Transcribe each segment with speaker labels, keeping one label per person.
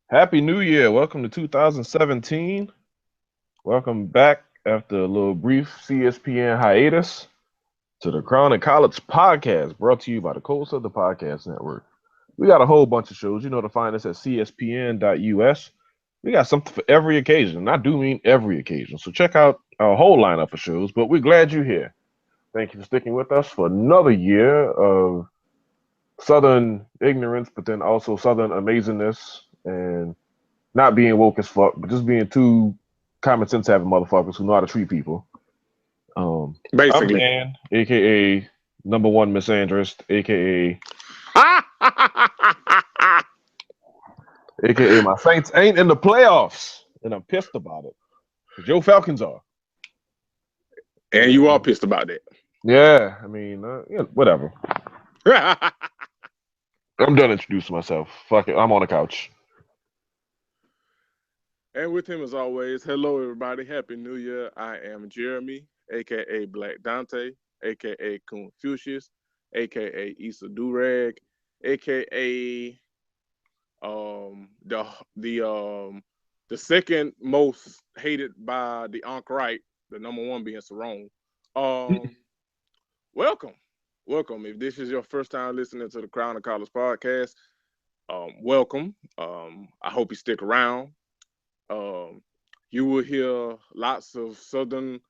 Speaker 1: Happy New Year. Welcome to 2017. Welcome back after a little brief CSPN hiatus to the Crown and Collards podcast brought to you by the Coast of the Podcast Network. We got a whole bunch of shows. You know to find us at cspn.us. We got something for every occasion. And I do mean every occasion. So check out our whole lineup of shows, but we're glad you're here. Thank you for sticking with us for another year of Southern ignorance, but then also Southern amazingness and not being woke as fuck, but just being two common sense having motherfuckers who know how to treat people. I'm
Speaker 2: Basically.
Speaker 1: Dan, aka number one misandrist, aka my Saints ain't in the playoffs, and I'm pissed about it. Cause your Falcons are.
Speaker 2: And you are
Speaker 1: And
Speaker 2: pissed about that.
Speaker 1: yeah, I mean, whatever. I'm done introducing myself. Fuck it, I'm on the couch.
Speaker 2: And with him, as always, hello, everybody. Happy New Year. I am Jeremy, a.k.a. Black Dante, a.k.a. Confucius, a.k.a. Issa Durag, a.k.a. The second most hated by the Ankh right, the number one being Sarong. Um, welcome. Welcome. If this is your first time listening to the Crown of College podcast, welcome. I hope you stick around. Um, you will hear lots of southernry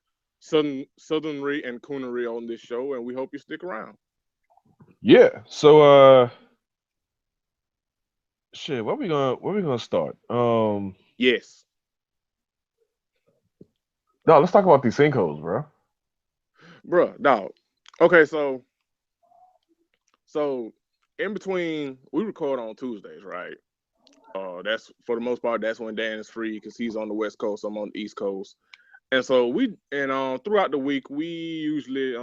Speaker 2: and coonery on this show, and we hope you stick around.
Speaker 1: Yeah. So shit, where we gonna start?
Speaker 2: Yes,
Speaker 1: No, let's talk about these sinkholes, bro.
Speaker 2: bruh, dog. Okay, so in between, we record on Tuesdays, right? That's for the most part. That's when Dan is free because he's on the West Coast. I'm on the East Coast, and so throughout the week we usually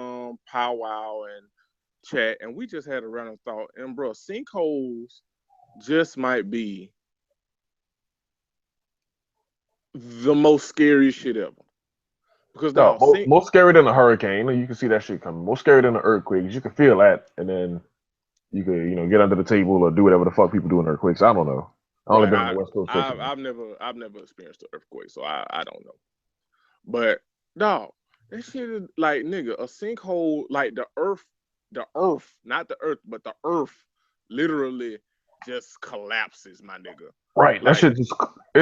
Speaker 2: powwow and chat, and we just had a random thought. And bro, sinkholes just might be the most scariest shit ever. Because
Speaker 1: No,
Speaker 2: dog, sink
Speaker 1: more scary than a hurricane. You can see that shit coming. More scary than an earthquake. You can feel that, and then you could, get under the table or do whatever the fuck people do in earthquakes. I don't know. I only
Speaker 2: right.
Speaker 1: been on the West Coast for a time.
Speaker 2: I've never experienced an earthquake, so I don't know. But dog, that shit is like nigga, a sinkhole like the earth, not the earth, but the earth literally just collapses, my nigga.
Speaker 1: Right, that
Speaker 2: Like
Speaker 1: shit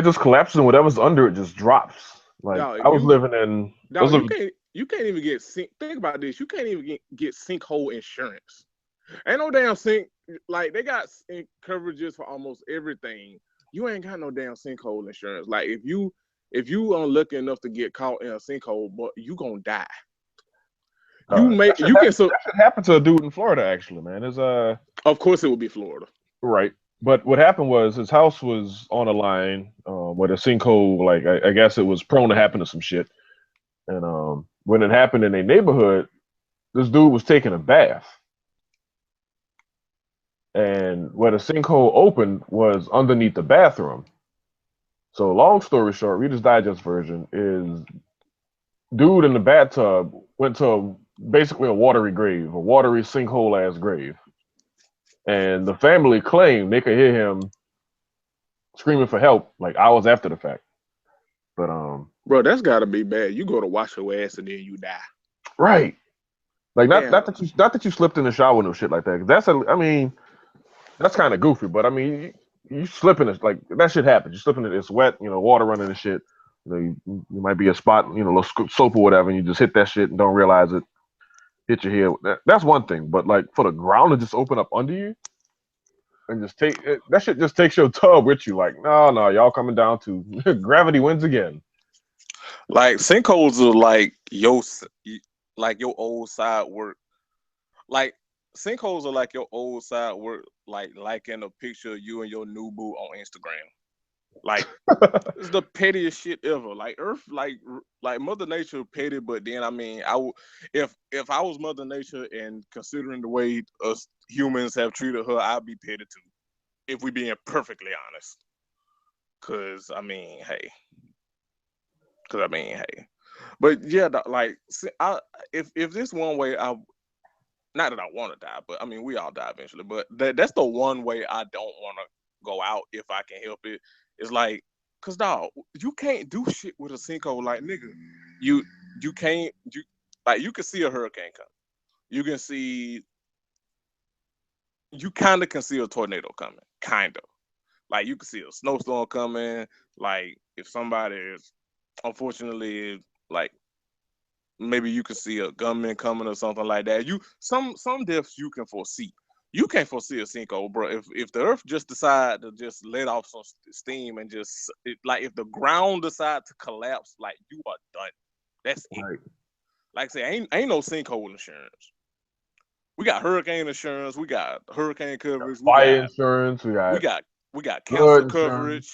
Speaker 1: just collapses and whatever's under it just drops. Like
Speaker 2: dog,
Speaker 1: I was living in, I was
Speaker 2: dog,
Speaker 1: living.
Speaker 2: you can't even get sink. Think about this, you can't even get sinkhole insurance. Ain't no damn sink. Like they got sink coverages for almost everything. You ain't got no damn sinkhole insurance. Like if you unlucky enough to get caught in a sinkhole, but you gonna die. You
Speaker 1: That
Speaker 2: make
Speaker 1: should
Speaker 2: you can so
Speaker 1: that should happen to a dude in Florida actually, man. Is
Speaker 2: of course it would be Florida.
Speaker 1: right. But what happened was his house was on a line where the sinkhole, like I guess it was prone to happen to some shit. And when it happened in a neighborhood, this dude was taking a bath, and where the sinkhole opened was underneath the bathroom. So, long story short, Reader's Digest version is dude in the bathtub went to basically a watery grave, a watery sinkhole ass grave, and the family claimed they could hear him screaming for help like hours after the fact. But
Speaker 2: Bro, that's gotta be bad. You go to wash your ass and then you die.
Speaker 1: right, like
Speaker 2: Damn.
Speaker 1: not that you slipped in the shower and no shit like that. 'Cause that's I mean that's kind of goofy, but I mean you slipping it like that shit happens. You slipping it, it's wet, water running and shit. You might be a spot, a little soap or whatever, and you just hit that shit and don't realize it. Hit your head. That's one thing, but like for the ground to just open up under you and just take it, that shit just takes your tub with you. Like no, y'all coming down to gravity wins again.
Speaker 3: Like sinkholes are like your old side work. Like sinkholes are like your old side work. Like in a picture of you and your new boo on Instagram. Like it's the pettiest shit ever. Like Earth, like Mother Nature petty, but then I mean, if I was Mother Nature and considering the way us humans have treated her, I'd be petty too. If we being perfectly honest, cause I mean, hey, but yeah, like if this one way, not that I want to die, but I mean we all die eventually. But that's the one way I don't want to go out if I can help it. It's like, cause dog, you can't do shit with a sinkhole, like nigga. You you can't you like you can see a hurricane coming. You can see you kind of can see a tornado coming, kind of. Like you can see a snowstorm coming. Like if somebody is, unfortunately, like maybe you can see a gunman coming or something like that. You some deaths you can foresee. You can't foresee a sinkhole, bro. If the Earth just decide to just let off some steam and just like if the ground decide to collapse, like you are done. That's it.
Speaker 1: Right.
Speaker 3: Like I say, ain't no sinkhole insurance. We got hurricane insurance. We got hurricane coverage.
Speaker 1: Fire insurance. We
Speaker 3: We
Speaker 1: got
Speaker 3: got we got cancer
Speaker 1: flood insurance.
Speaker 3: coverage.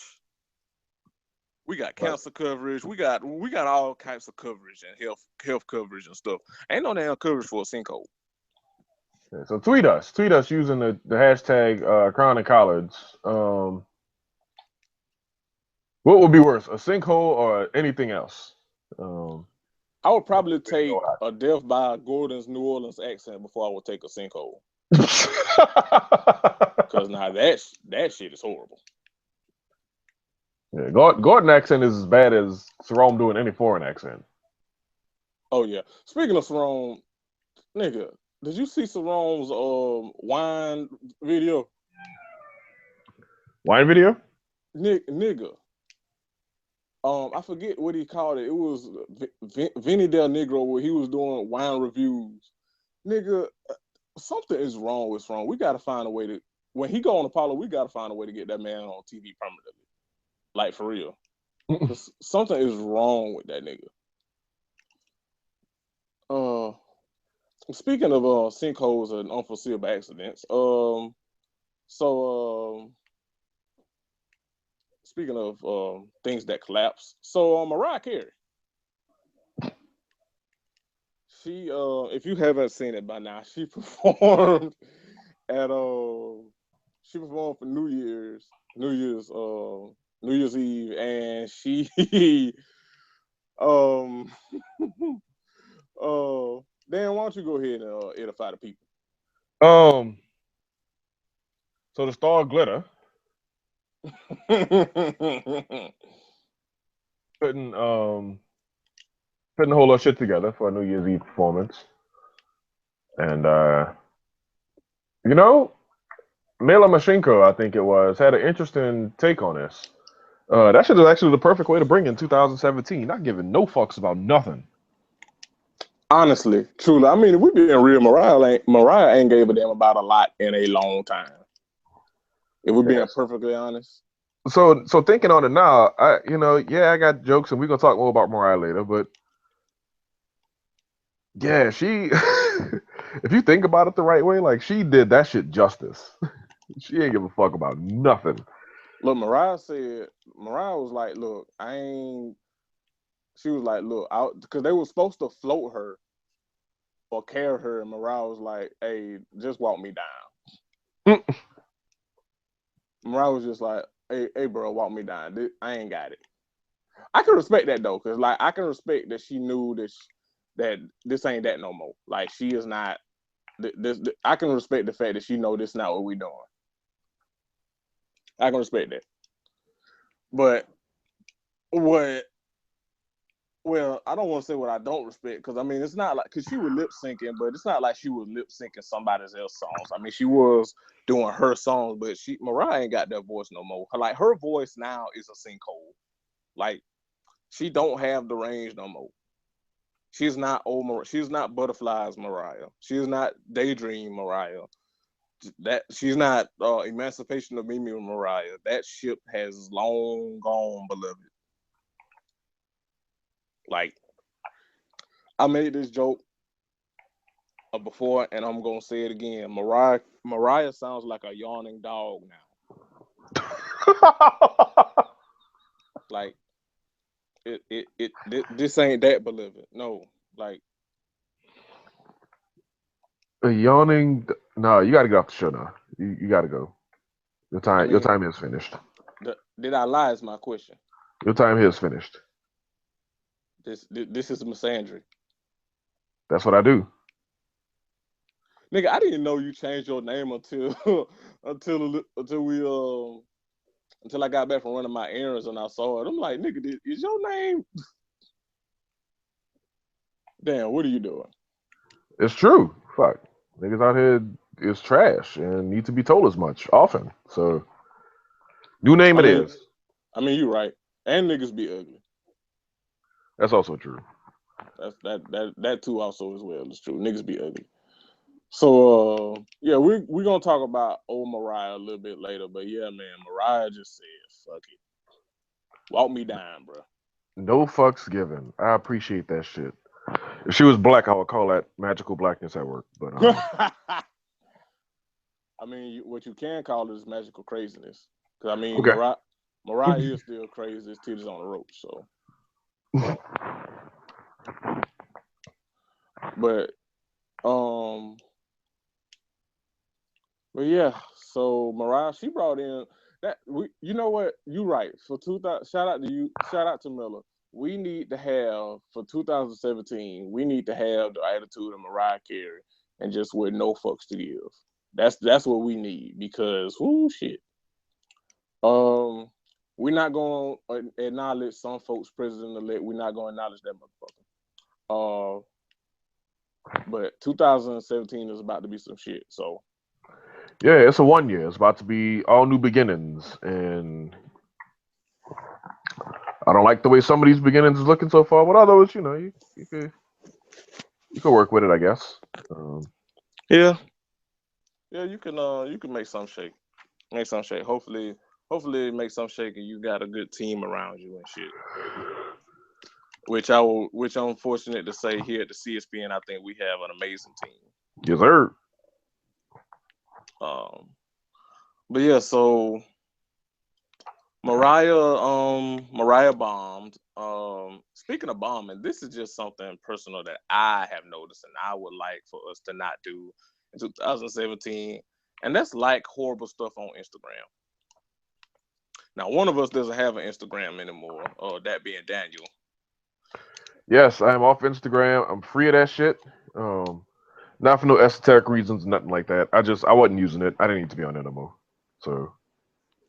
Speaker 3: We got
Speaker 1: Right.
Speaker 3: cancer coverage. We got all types of coverage and health coverage and stuff. Ain't no damn coverage for a sinkhole.
Speaker 1: Yeah, so tweet us using the hashtag Crown and Collards. What would be worse, a sinkhole or anything else?
Speaker 3: I would probably
Speaker 1: You
Speaker 3: take
Speaker 1: know
Speaker 3: a death by Gordon's New Orleans accent before I would take a sinkhole. Cause now that shit is horrible.
Speaker 1: Yeah, Gordon accent is as bad as Jerome doing any foreign accent.
Speaker 3: Oh yeah. Speaking of Sarone, nigga, did you see Sarone's wine video?
Speaker 1: Wine video?
Speaker 3: Nigga. I forget what he called it. It was Vinny Del Negro where he was doing wine reviews. Nigga, something is wrong with Sarone. We gotta find a way to when he go on Apollo, we gotta find a way to get that man on TV permanently. Like for real. Cause something is wrong with that nigga. Speaking of sinkholes and unforeseeable accidents, so speaking of things that collapse, so Mariah Carey, she if you haven't seen it by now, she performed at she performed for New Year's Eve, and she um Dan, why don't you go ahead and edify the people?
Speaker 1: Um, so the star Glitter putting putting a whole lot of shit together for a New Year's Eve performance, and you know, Mela Mashinko, I think it was, had an interesting take on this. That shit is actually the perfect way to bring in 2017. Not giving no fucks about nothing.
Speaker 3: Honestly, truly, I mean, if we being real, Mariah ain't gave a damn about a lot in a long time. If we're being
Speaker 1: Yes.
Speaker 3: perfectly honest.
Speaker 1: So thinking on it now, I got jokes, and we're gonna talk more about Mariah later, but yeah, she if you think about it the right way, like she did that shit justice. She ain't give a fuck about nothing.
Speaker 3: Look, Mariah was like, look, I ain't. She was like, look, because they were supposed to float her or carry her, and Mariah was like, hey, just walk me down. Mariah was just like, hey, bro, walk me down. I ain't got it. I can respect that though, because like I can respect that she knew that this ain't that no more. Like she is not. I can respect the fact that she know this not what we doing. I can respect that. But what? Well, I don't want to say what I don't respect because I mean it's not like because she was lip syncing, but it's not like she was lip syncing somebody else's songs. I mean she was doing her songs, but Mariah ain't got that voice no more. Like her voice now is a sinkhole. Like she don't have the range no more. She's not She's not Butterflies Mariah. She's not Daydream Mariah. That she's not Emancipation of Mimi Mariah. That ship has long gone, beloved. Like I made this joke before, and I'm gonna say it again. Mariah sounds like a yawning dog now. Like this ain't that, beloved. No, like
Speaker 1: A yawning. No, you got to get off the show now. You got to go.
Speaker 3: I
Speaker 1: Your
Speaker 3: mean,
Speaker 1: time is finished.
Speaker 3: did I lie? Is my question.
Speaker 1: Your time here is finished.
Speaker 3: This is misandry.
Speaker 1: That's what I do.
Speaker 3: Nigga, I didn't know you changed your name until until we
Speaker 2: until I got back from running my errands and I saw it. I'm like, nigga, is your name? Damn, what are you doing?
Speaker 1: It's true. Fuck. Niggas out here is trash and need to be told as much often. So, new name
Speaker 2: I
Speaker 1: it
Speaker 2: mean,
Speaker 1: is.
Speaker 2: you're right. And niggas be ugly.
Speaker 1: That's also true.
Speaker 2: That too also as well is true. Niggas be ugly. So yeah, we're gonna talk about old Mariah a little bit later, but yeah, man, Mariah just said, "Fuck it, walk me down, bro."
Speaker 1: No fucks given. I appreciate that shit. If she was black, I would call that magical blackness at work. But
Speaker 2: I mean, what you can call it is magical craziness. Cause I mean,
Speaker 1: okay.
Speaker 2: Mariah is still crazy as titties on the rope. So, but um, but yeah. So Mariah, she brought in that. You know what? You right. For 2000, shout out to you. Shout out to Miller. We need to have for 2017. We need to have the attitude of Mariah Carey and just with no fucks to give. That's what we need because whoo shit. Um, we're not going to acknowledge some folks president elect. We're not going to acknowledge that motherfucker. But 2017 is about to be some shit. So
Speaker 1: Yeah, it's a 1 year. It's about to be all new beginnings, and I don't like the way some of these beginnings is looking so far. But others, you could work with it, I guess.
Speaker 2: yeah, you can make some shake, Hopefully, make some shake, and you got a good team around you and shit. Which I'm fortunate to say here at the CSPN, I think we have an amazing team.
Speaker 1: Yes, sir.
Speaker 2: But yeah, so Mariah bombed. Speaking of bombing, this is just something personal that I have noticed and I would like for us to not do in 2017. And that's like horrible stuff on Instagram. Now, one of us doesn't have an Instagram anymore, that being Daniel.
Speaker 1: Yes, I am off Instagram. I'm free of that shit. Not for no esoteric reasons, nothing like that. I wasn't using it. I didn't need to be on it no more. So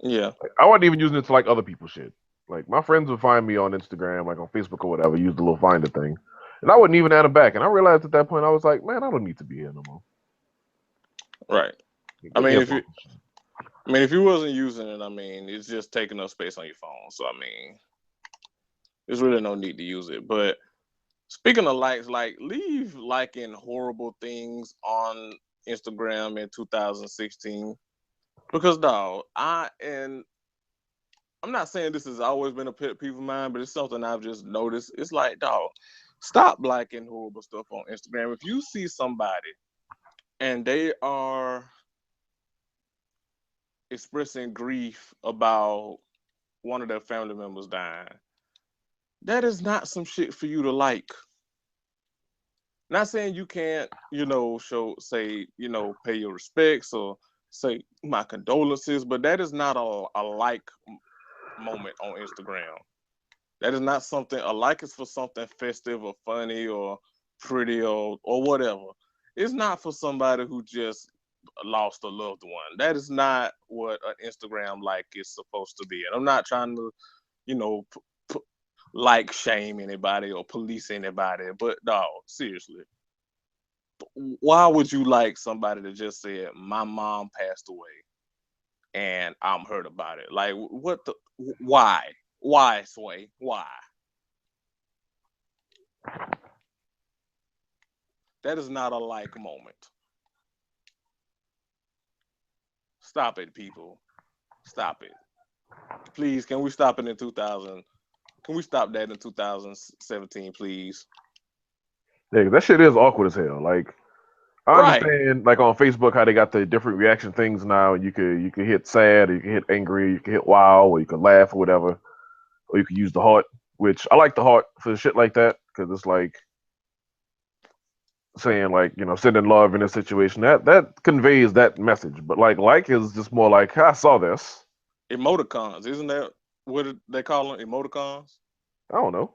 Speaker 2: Yeah.
Speaker 1: I wasn't even using it to like other people's shit. Like my friends would find me on Instagram, like on Facebook or whatever, use the little finder thing, and I wouldn't even add them back. And I realized at that point, I was like, man, I don't need to be here no more.
Speaker 2: Right. I
Speaker 1: Get me
Speaker 2: mean,
Speaker 1: a
Speaker 2: if you, if you wasn't using it, I mean, it's just taking up space on your phone. So I mean, there's really no need to use it. But speaking of likes, like leave liking horrible things on Instagram in 2016 because dog, I'm not saying this has always been a pet peeve of mine, but it's something I've just noticed. It's like dog, stop liking horrible stuff on Instagram. If you see somebody and they are expressing grief about one of their family members dying, that is not some shit for you to like. Not saying you can't, pay your respects or say my condolences, but that is not a like moment on Instagram. That is not something, a like is for something festive or funny or pretty or whatever. It's not for somebody who just lost a loved one. That is not what an Instagram like is supposed to be. And I'm not trying to, you know, like shame anybody or police anybody, but no, seriously, why would you like somebody that just said my mom passed away and I'm hurt about it? Like, what the? Why, Sway? Why? That is not a like moment. Stop it, people. Stop it. Please, can we stop it in 2000? Can we stop that in 2017, please?
Speaker 1: Yeah, 'cause that shit is awkward as hell. Like I
Speaker 2: Right.
Speaker 1: understand, like on Facebook, how they got the different reaction things now. You could hit sad, or you can hit angry, you can hit wow, or you can laugh or whatever, or you can use the heart. Which I like the heart for shit like that because it's like saying like sending love in a situation that conveys that message. But like is just more like I saw this.
Speaker 2: Emoticons, isn't that what they call them? Emoticons?
Speaker 1: I don't know.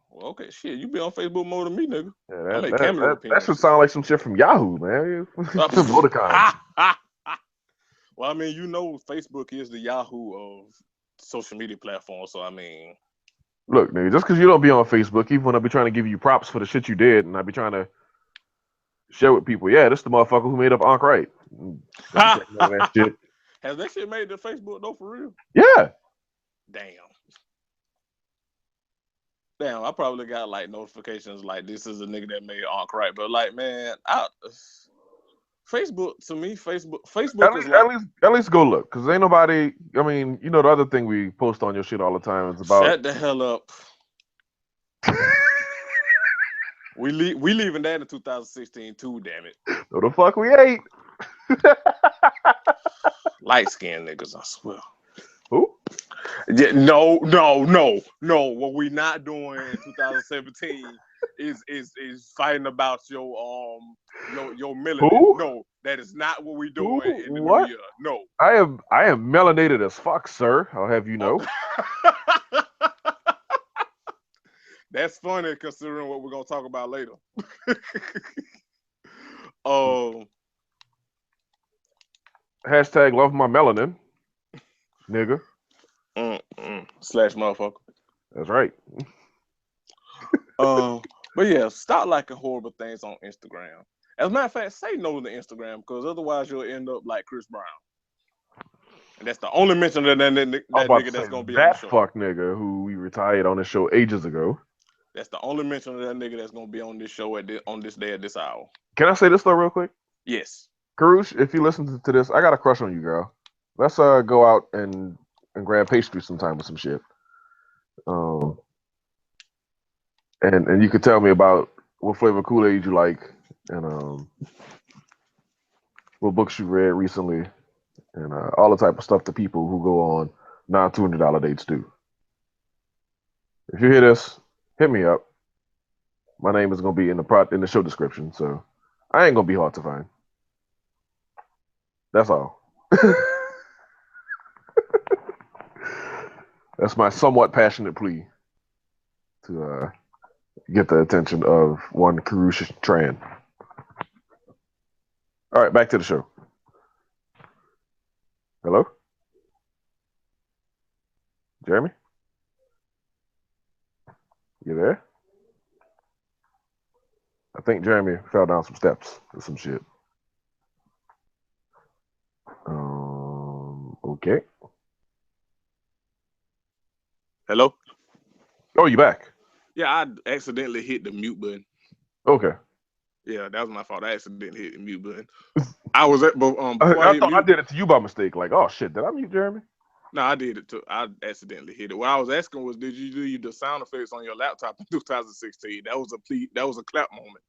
Speaker 2: Well, okay, shit, you be on Facebook more than me, nigga.
Speaker 1: Yeah,
Speaker 2: I
Speaker 1: that
Speaker 2: make
Speaker 1: that
Speaker 2: cameo
Speaker 1: that, that should
Speaker 2: appearances.
Speaker 1: sound like some shit from Yahoo, man. Emoticons.
Speaker 3: Well, I mean, Facebook is the Yahoo of social media platforms. So I mean,
Speaker 1: Look, nigga, just because you don't be on Facebook, even when I be trying to give you props for the shit you did, and I be trying to share with people, yeah, this the motherfucker who made up Ankh Right. Don't be
Speaker 3: has
Speaker 1: taking none of that shit.
Speaker 3: that shit made it to Facebook though for real?
Speaker 1: Yeah.
Speaker 3: Damn. Damn, I probably got like notifications like this is a nigga that made Ankh Right, but like, man, Facebook to me, Facebook is like
Speaker 1: At least go look, cause ain't nobody. I mean, you know the other thing we post on your shit all the time is about.
Speaker 3: shut the hell up. We leaving that in 2016 too, damn it.
Speaker 1: No, the fuck we ain't.
Speaker 3: Light skinned niggas, I swear.
Speaker 1: Who?
Speaker 3: Yeah, no. What we not doing in 2017 is fighting about your melanin.
Speaker 1: Who?
Speaker 3: No, that is not what we
Speaker 1: Who?
Speaker 3: doing in the new
Speaker 1: What?
Speaker 3: year. No.
Speaker 1: I am melanated as fuck, sir. I'll have you know.
Speaker 3: That's funny considering what we're gonna talk about later. Um,
Speaker 1: Hashtag love my melanin, nigga.
Speaker 3: slash motherfucker.
Speaker 1: That's right.
Speaker 3: But yeah, stop liking horrible things on Instagram. As a matter of fact, say no to Instagram because otherwise you'll end up like Chris Brown. And that's the only mention of that
Speaker 1: I was about
Speaker 3: nigga
Speaker 1: to
Speaker 3: that's
Speaker 1: say
Speaker 3: gonna be on the
Speaker 1: that
Speaker 3: show.
Speaker 1: fuck nigga who we retired on the show ages ago.
Speaker 3: That's the only mention of that nigga that's gonna be on this show on this day at this hour.
Speaker 1: Can I say this though, real quick?
Speaker 3: Yes.
Speaker 1: Karush, if you listen to this, I got a crush on you, girl. Let's go out and grab pastry sometime with some shit. And you could tell me about what flavor Kool-Aid you like, and what books you read recently, and all the type of stuff that people who go on non-$200 dates do. If you hear this, hit me up. My name is gonna be in the show description, so I ain't gonna be hard to find. That's all. That's my somewhat passionate plea to get the attention of one Karush Tran. All right, back to the show. Hello? Jeremy? You there? I think Jeremy fell down some steps or some shit. Okay.
Speaker 3: Hello?
Speaker 1: Oh, you back?
Speaker 2: Yeah, I accidentally hit the mute button.
Speaker 1: Okay.
Speaker 2: Yeah, that was my fault. I accidentally hit the mute button. I was at, but before
Speaker 1: I
Speaker 2: hit
Speaker 1: thought I
Speaker 2: mute,
Speaker 1: did it to you by mistake. Like, oh shit, did I mute Jeremy?
Speaker 2: no, I did it too. I accidentally hit it. What I was asking was, did you do the sound effects on your laptop in 2016? That was a clap moment.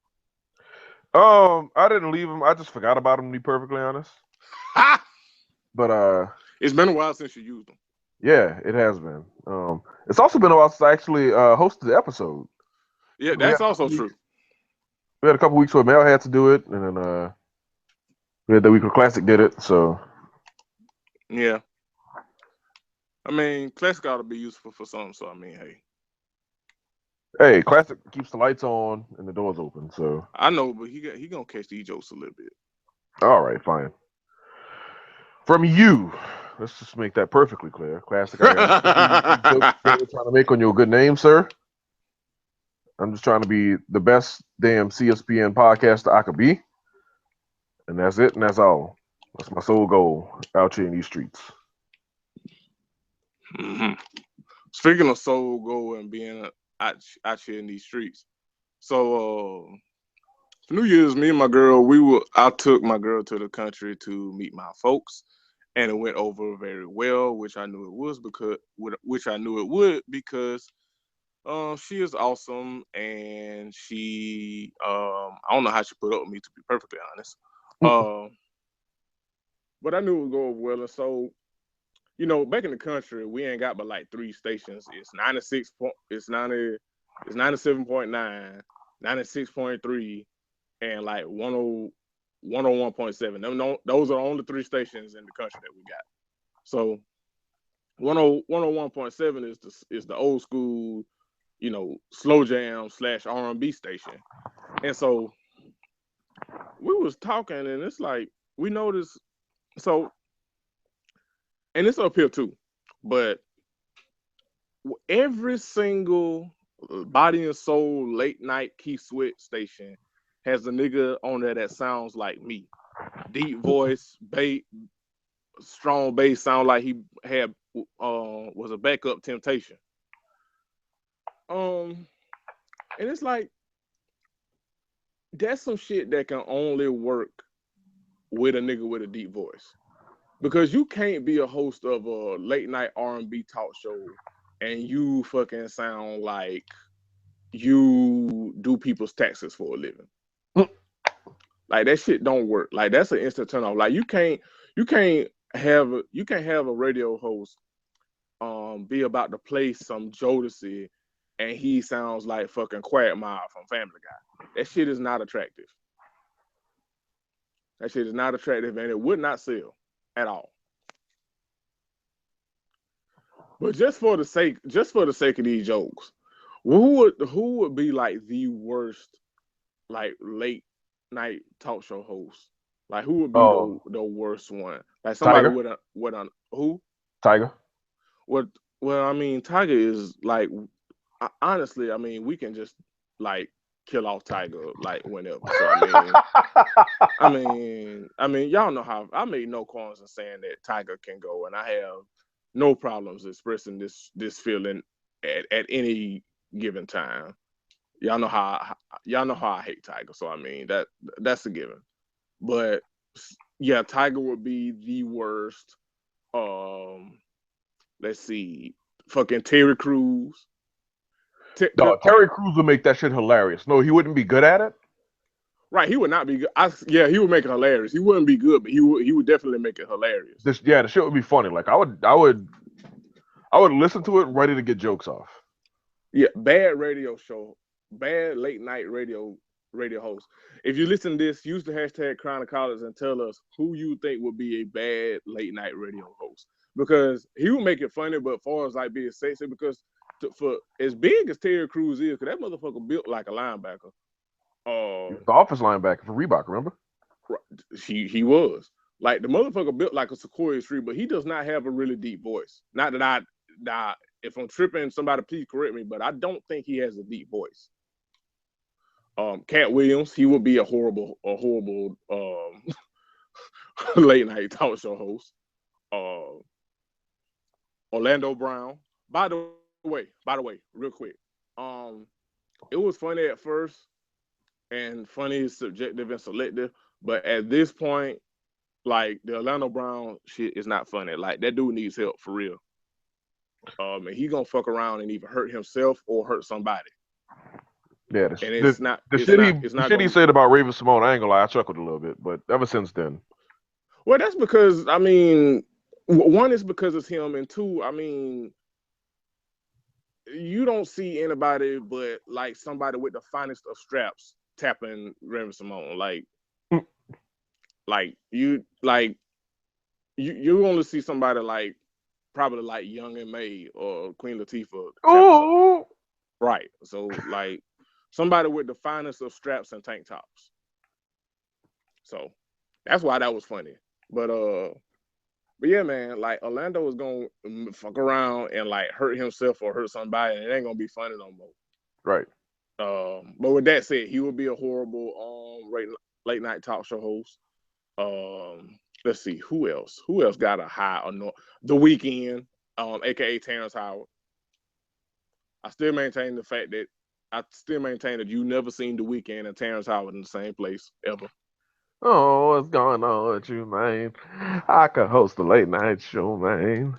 Speaker 1: I didn't leave him. I just forgot about him, to be perfectly honest.
Speaker 2: Ha!
Speaker 1: But
Speaker 2: It's been a while since you used them.
Speaker 1: yeah, it has been. It's also been a while since I actually hosted the episode.
Speaker 2: Yeah, that's also true.
Speaker 1: We had a couple weeks where Mel had to do it, and then we had the week where Classic did it. So
Speaker 2: Yeah. I mean, Classic ought to be useful for something. So I mean,
Speaker 1: hey, Classic keeps the lights on and the doors open. So
Speaker 2: I know, but he gonna catch these jokes a little bit.
Speaker 1: all right, fine. From you, let's just make that perfectly clear. Classic, I got jokes you're trying to make on your good name, sir. I'm just trying to be the best damn CSPN podcaster I could be. And that's it, and that's all. That's my sole goal out here in these streets.
Speaker 2: Mm-hmm. Speaking of soul goal and being out here in these streets, so for New Year's, me and my girl, I took my girl to the country to meet my folks, and it went over very well, which I knew it would because she is awesome, and she I don't know how she put up with me, to be perfectly honest. But I knew it would go over well, and so back in the country, we ain't got but like 3 stations. It's 97.9, 96.3, and like 101.7. Those are the only 3 stations in the country that we got. So 101.7 is the old school, slow jam / R&B station. And so we was talking, and it's like we noticed. So and it's up here too. But every single body and soul late night Keith Sweat station has a nigga on there that sounds like me. Deep voice, strong bass, sound like he had was a backup Temptation. Um, and it's like that's some shit that can only work with a nigga with a deep voice. Because you can't be a host of a late night R&B talk show and you fucking sound like you do people's taxes for a living. Like that shit don't work. Like that's an instant turn off. Like you can't have a radio host be about to play some Jodeci and he sounds like fucking Quagmire from Family Guy. That shit is not attractive. That shit is not attractive and it would not sell at all. But just for the sake of these jokes, who would be like the worst like late night talk show host? Like who would be
Speaker 1: Oh,
Speaker 2: the worst one? Like somebody
Speaker 1: Tiger,
Speaker 2: with a who?
Speaker 1: Tiger.
Speaker 2: What? Well, I mean, Tiger is like honestly, I mean, we can just like kill off Tiger like whenever. So I mean, y'all know how I made no qualms in saying that Tiger can go, and I have no problems expressing this feeling at any given time. Y'all know how y'all know how I hate Tiger, so I mean that's a given. But yeah, Tiger would be the worst. Um, let's see, fucking Terry Crews.
Speaker 1: No, Terry Crews would make that shit hilarious. No, he wouldn't be good at it.
Speaker 2: Right, he would not be good. Yeah, he would make it hilarious. He wouldn't be good, but he would definitely make it hilarious.
Speaker 1: Yeah, the shit would be funny. Like I would listen to it ready to get jokes off.
Speaker 2: Yeah, bad radio show, bad late night radio host. If you listen to this, use the hashtag Crown of Collards and tell us who you think would be a bad late night radio host. Because he would make it funny, but as far as like being sexy, because for as big as Terry Crews is, because that motherfucker built like a linebacker.
Speaker 1: He
Speaker 2: Uh,
Speaker 1: was the office linebacker for Reebok, remember?
Speaker 2: he was like the motherfucker built like a sequoia tree, but he does not have a really deep voice. Not that if I'm tripping, somebody please correct me, but I don't think he has a deep voice. Cat Williams, he would be a horrible late night talk show host. Uh, Orlando Brown. By the way, real quick. Um, it was funny at first, and funny is subjective and selective. But at this point, like the Orlando Brown shit is not funny. Like that dude needs help for real. And he gonna fuck around and either hurt himself or hurt somebody.
Speaker 1: Yeah,
Speaker 2: And it's not it's
Speaker 1: the
Speaker 2: not
Speaker 1: shit he
Speaker 2: gonna.
Speaker 1: said about Raven Simone, I ain't gonna lie, I chuckled a little bit, but ever since then,
Speaker 2: Well, that's because I mean, one is because it's him, and two, I mean, you don't see anybody but like somebody with the finest of straps tapping Raven Simone. Like you only see somebody like probably like Young and May or Queen Latifah tapping something.
Speaker 1: oh,
Speaker 2: Right. So like somebody with the finest of straps and tank tops. So that's why that was funny. But yeah, man, like Orlando is gonna fuck around and like hurt himself or hurt somebody, and it ain't gonna be funny no more.
Speaker 1: right.
Speaker 2: But with that said, he would be a horrible late night talk show host. Let's see who else. Who else got a high or no? The Weeknd, aka Terrence Howard. I still maintain that you never seen The Weeknd and Terrence Howard in the same place ever.
Speaker 1: Oh, what's going on with you, man? I could host a late night show, man.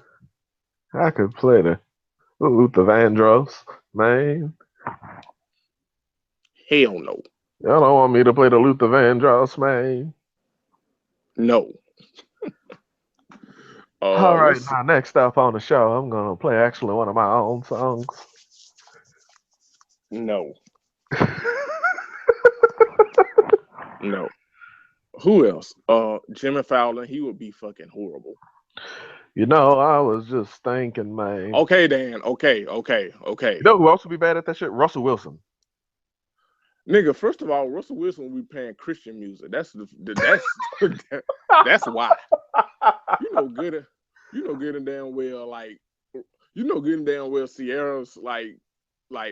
Speaker 1: I could play the Luther Vandross, man.
Speaker 2: Hell no.
Speaker 1: Y'all don't want me to play the Luther Vandross, man.
Speaker 2: No.
Speaker 1: All right,
Speaker 2: Let's see.
Speaker 1: now next up on the show, I'm gonna play actually one of my own songs.
Speaker 2: No. No. Who else? Jimmy Fallon, he would be fucking horrible.
Speaker 1: You know, I was just thinking, man.
Speaker 2: Okay, Dan. Okay.
Speaker 1: You know who else would be bad at that shit? Russell Wilson.
Speaker 2: Nigga, first of all, Russell Wilson will be playing Christian music. That's that's why. You know good. you know good and damn well you know good and damn well Sierra's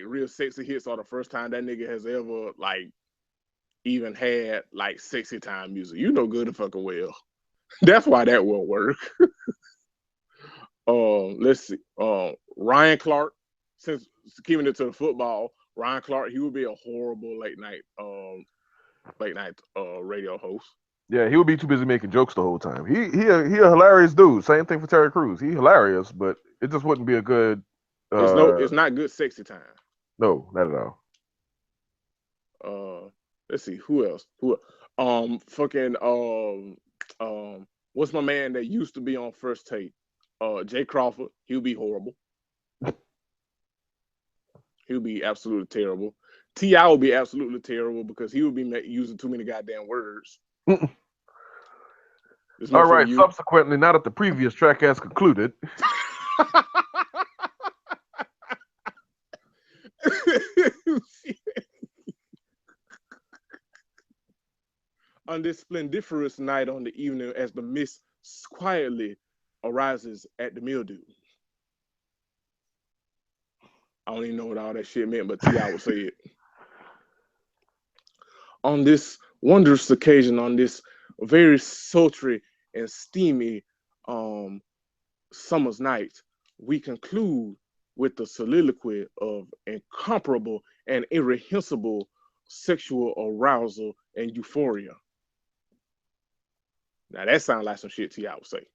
Speaker 2: real sexy hits are the first time that nigga has ever like even had like sexy time music. You know good and fucking well. That's why that won't work. Let's see. Ryan Clark, since keeping it to the football, Ryan Clark, he would be a horrible late night radio host.
Speaker 1: Yeah, he would be too busy making jokes the whole time. He a hilarious dude. Same thing for Terry Crews. He hilarious, but it just wouldn't be a good.
Speaker 2: It's not good sexy time.
Speaker 1: No, not at all.
Speaker 2: Let's see who else. Fucking what's my man that used to be on First Take? Jay Crawford. He'll be horrible. He'll be absolutely terrible. T.I. will be absolutely terrible because he will be using too many goddamn words.
Speaker 1: All right. Subsequently, now that the previous track has concluded.
Speaker 2: On this splendiferous night on the evening as the mist quietly arises at the mildew. I don't even know what all that shit meant, but T.I. would say it. On this wondrous occasion, on this very sultry and steamy summer's night, we conclude with the soliloquy of incomparable and irrepressible sexual arousal and euphoria. Now that sounds like some shit T.I. would say.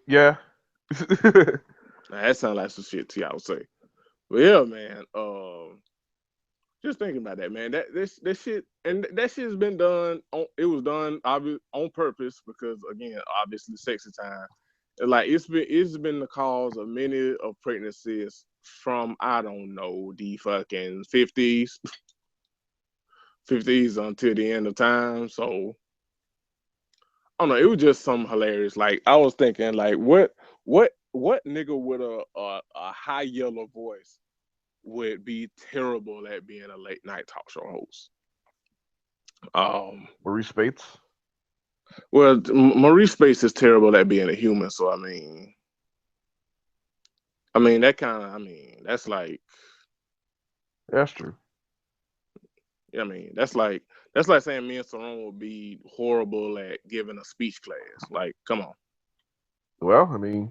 Speaker 1: Yeah.
Speaker 2: Now that sounds like some shit T.I. would say. But yeah, man. Just thinking about that, man. This shit and that shit's been done. It was done on purpose because again, obviously, sexy time. Like it's been the cause of many of pregnancies from I don't know the fucking 50s until the end of time. So I don't know. It was just something hilarious. Like I was thinking, like what nigga with a high yellow voice would be terrible at being a late night talk show host.
Speaker 1: Maurice Spates.
Speaker 2: Well, Maurice Spates is terrible at being a human. So I mean that kind of. I mean, that's like.
Speaker 1: That's true.
Speaker 2: I mean, that's like saying me and Saron would be horrible at giving a speech class. Like, come on.
Speaker 1: Well, I mean,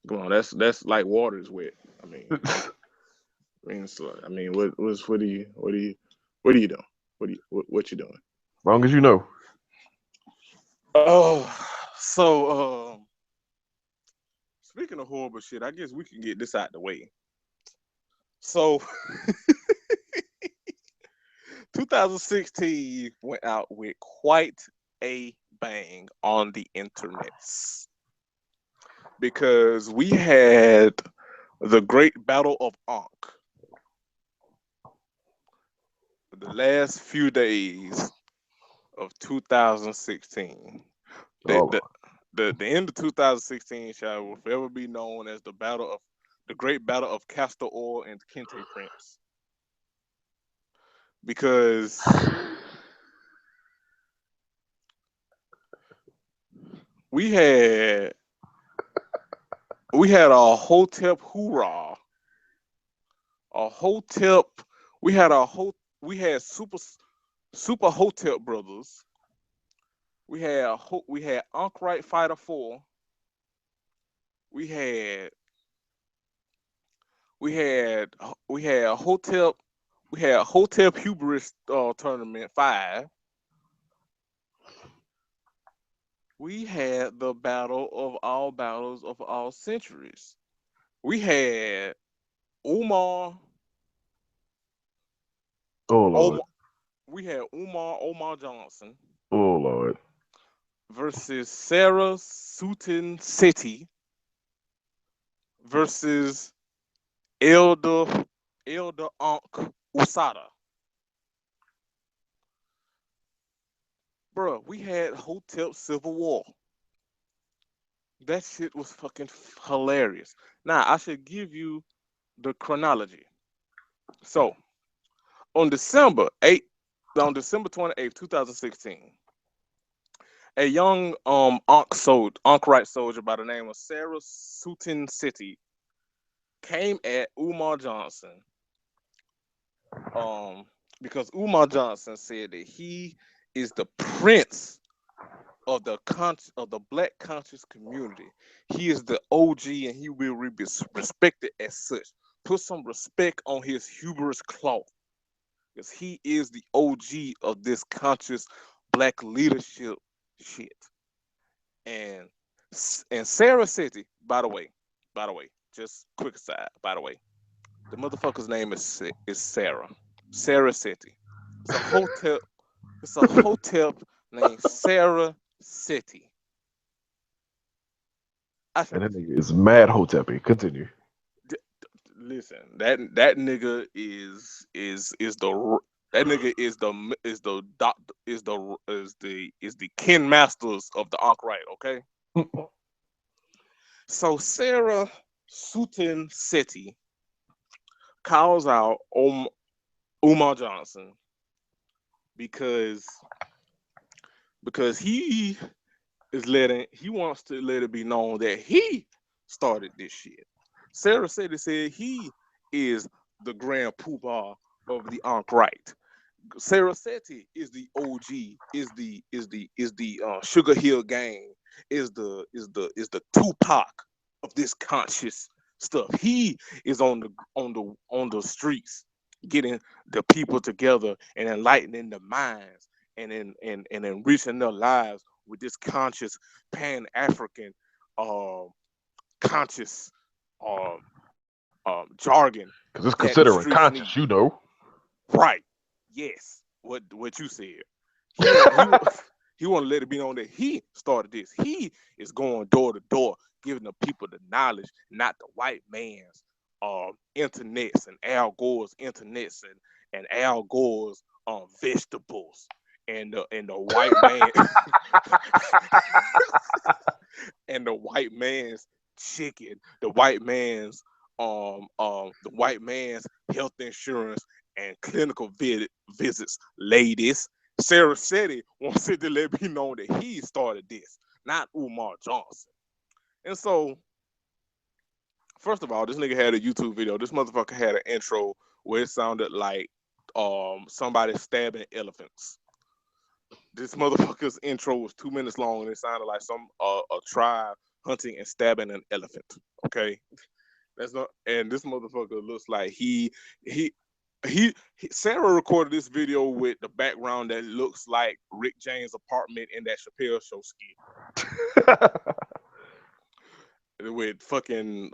Speaker 2: come on. That's like water is wet. I mean, so, I mean, what are you doing? What you doing?
Speaker 1: As long as you know.
Speaker 3: Oh, so speaking of horrible shit, I guess we can get this out the way. So 2016 went out with quite a bang on the internets because we had the Great Battle of Ankh. The last few days of 2016. The end of 2016 shall forever be known as the Great Battle of Castor Oil and Kente Prince. Because we had a Hotep hoorah. We had super Hotep brothers. We had Ankh-Rite Fighter 4. We had Hotep Hubris Tournament 5. We had the battle of all battles of all centuries. We had Umar.
Speaker 1: Oh Lord.
Speaker 3: We had Omar Johnson.
Speaker 1: Oh Lord.
Speaker 3: Versus Sarah Sutton City versus Elder Ankh Usada. Bruh, we had Hotep Civil War. That shit was fucking hilarious. Now, I should give you the chronology. So, on December 28th, 2016, A young Ankh right soldier by the name of Sarah Sutton City came at Umar Johnson um because Umar Johnson said that he is the prince of the black conscious community. He is the OG and he will be respected as such. Put some respect on his hubris cloth because he is the OG of this conscious black leadership shit. And Sarah City, by the way, just quick aside, by the way, the motherfucker's name is Sarah. Sarah City. It's a hotel. It's a hotel named Sarah City. I
Speaker 1: And that nigga is mad Hotepi. Continue.
Speaker 3: d- listen. That nigga is the that nigga is the doc is the Ken Masters of the Ankh right. Okay. So Sarah Sutton City calls out Umar Johnson because he he wants to let it be known that he started this shit. Sarah said he is the grand poobah of the Ankh right. Sarah Seti is the OG, is the Sugar Hill Gang, is the Tupac of this conscious stuff. He is on the streets, getting the people together and enlightening the minds and enriching their lives with this conscious Pan African uh, conscious um, jargon
Speaker 1: Because it's
Speaker 3: that the
Speaker 1: considering
Speaker 3: streets need.
Speaker 1: conscious, you know.
Speaker 3: Right. Yes. What you said. He want he want to let it be known that he started this. He is going door to door, giving the people the knowledge, not the white man's internets and Al Gore's internets and Al Gore's vegetables and the white man and the white man's chicken, the white man's health insurance and clinical visits, ladies. Sarah Seti wants it to let me know that he started this, not Umar Johnson. And so, first of all, this nigga had a YouTube video. This motherfucker had an intro where it sounded like somebody stabbing elephants. This motherfucker's intro was 2 minutes long and it sounded like some a tribe hunting and stabbing an elephant. Okay, that's not. And this motherfucker looks like he Sarah recorded this video with the background that looks like Rick James' apartment in that Chappelle show skit with fucking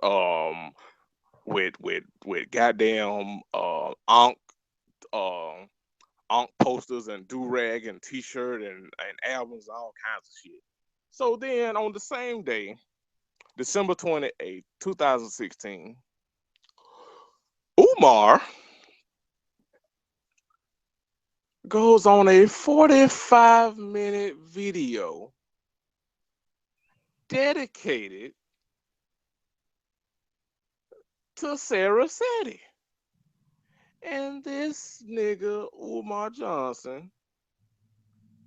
Speaker 3: with goddamn uh posters and do rag and t-shirt and albums, all kinds of shit. So then on the same day, December 28th, 2016, Umar goes on a 45-minute video dedicated to Sarah Seti. And this nigga, Umar Johnson,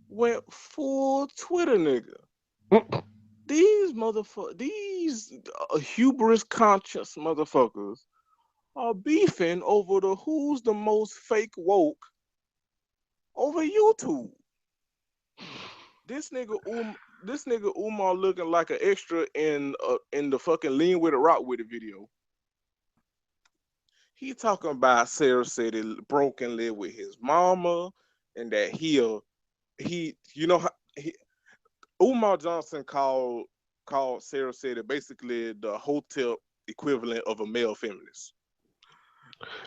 Speaker 3: went full Twitter nigga. These hubris conscious motherfuckers are beefing over the who's the most fake woke over YouTube. This nigga Umar looking like an extra in the fucking Lean With It Rock With It video. He talking about Sarah said it broken live with his mama and that he you know he, Umar Johnson called Sarah said it basically the hotel equivalent of a male feminist.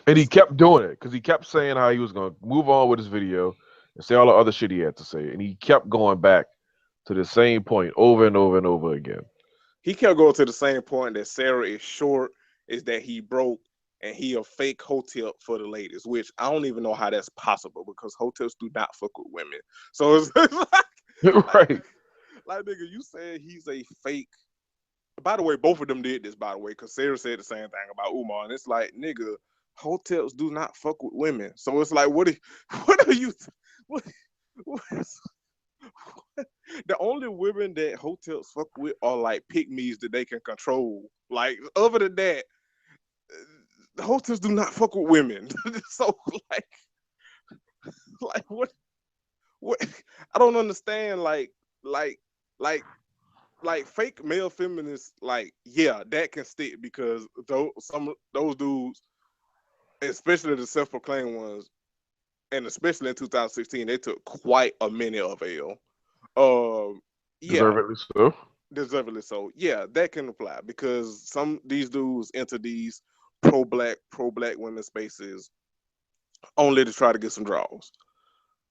Speaker 1: And he kept doing it because he kept saying how he was going to move on with his video and say all the other shit he had to say. And he kept going back to the same point over and over and over again.
Speaker 3: He kept going to the same point that Sarah is short, is that he broke, and he a fake hotel for the ladies, which I don't even know how that's possible because hotels do not fuck with women. So it's
Speaker 1: Right.
Speaker 3: like nigga, you said he's a fake. By the way, both of them did this, by the way, because Sarah said the same thing about Umar, and it's like, nigga, hotels do not fuck with women. So it's like, what are you, what,
Speaker 2: The only women that hotels fuck with are like pygmies that they can control. Like other than that, the hotels do not fuck with women. So like, like what? I don't understand. Like, like, like fake male feminists. Like, yeah, that can stick because those dudes, especially the self-proclaimed ones, and especially in 2016, they took quite a minute of L. Um, yeah,
Speaker 1: Deservedly so.
Speaker 2: deservedly so. Yeah, that can apply because some these dudes enter these pro-black women spaces only to try to get some draws.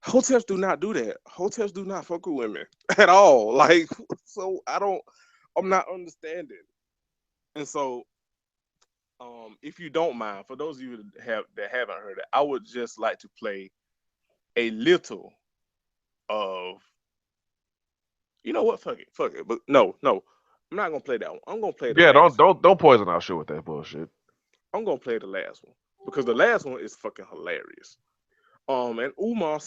Speaker 2: Hotels do not do that. Hotels do not fuck with women at all. Like, so I'm not understanding. And so, if you don't mind, for those of you that haven't heard it, I would just like to play a little of, you know what? Fuck it. But no, I'm not gonna play that one. I'm gonna play the
Speaker 1: Yeah, don't
Speaker 2: last one.
Speaker 1: don't don't poison our show with that bullshit.
Speaker 2: I'm gonna play the last one because the last one is fucking hilarious. And Umar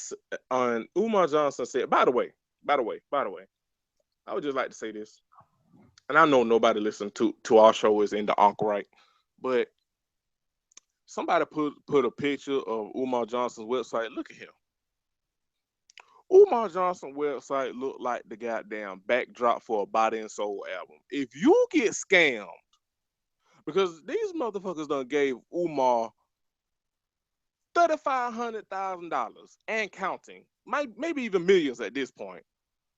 Speaker 2: Johnson said, by the way, I would just like to say this, and I know nobody listening to our show is in the Ankh right, but somebody put a picture of Umar Johnson's website. Look at him. Umar Johnson website looked like the goddamn backdrop for a Body and Soul album. If you get scammed, because these motherfuckers done gave Umar $3,500,000 and counting, maybe even millions at this point,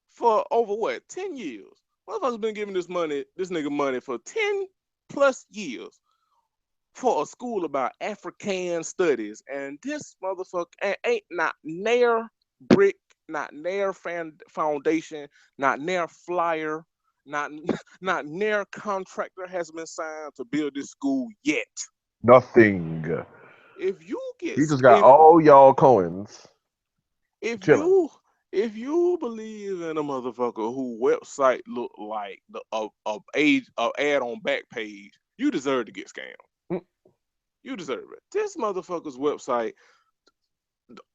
Speaker 2: for over what 10 years. Motherfuckers been giving this nigga money for 10+ years for a school about African studies, and this motherfucker ain't not near brick, not near foundation, not near flyer, not not near contractor has been signed to build this school yet.
Speaker 1: Nothing.
Speaker 2: If you get
Speaker 1: He just got all y'all coins
Speaker 2: if
Speaker 1: chilling.
Speaker 2: you if you believe in a motherfucker who website look like the a ad on back page, you deserve to get scammed.
Speaker 1: Mm.
Speaker 2: You deserve it. This motherfucker's website,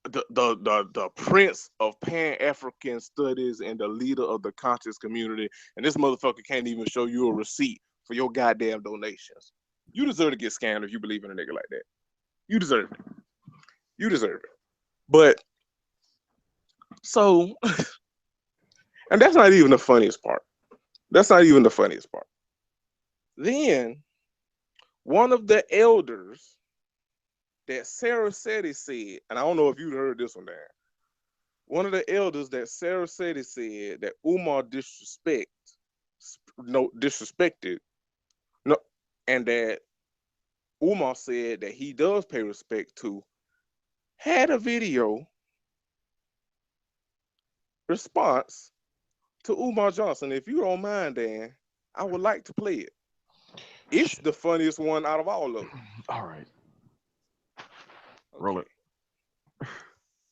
Speaker 2: the prince of Pan African studies and the leader of the conscious community, and this motherfucker can't even show you a receipt for your goddamn donations. You deserve to get scammed if you believe in a nigga like that. You deserve it. You deserve it. But so, and that's not even the funniest part. That's not even the funniest part. Then one of the elders that Sarah Seti said, and I don't know if you heard this one, Dan. One of the elders that Sarah Seti said that Umar disrespected, no, and that Umar said that he does pay respect to, had a video response to Umar Johnson. If you don't mind, Dan, I would like to play it. It's the funniest one out of all of them.
Speaker 1: All right, roll
Speaker 2: Okay.
Speaker 1: it.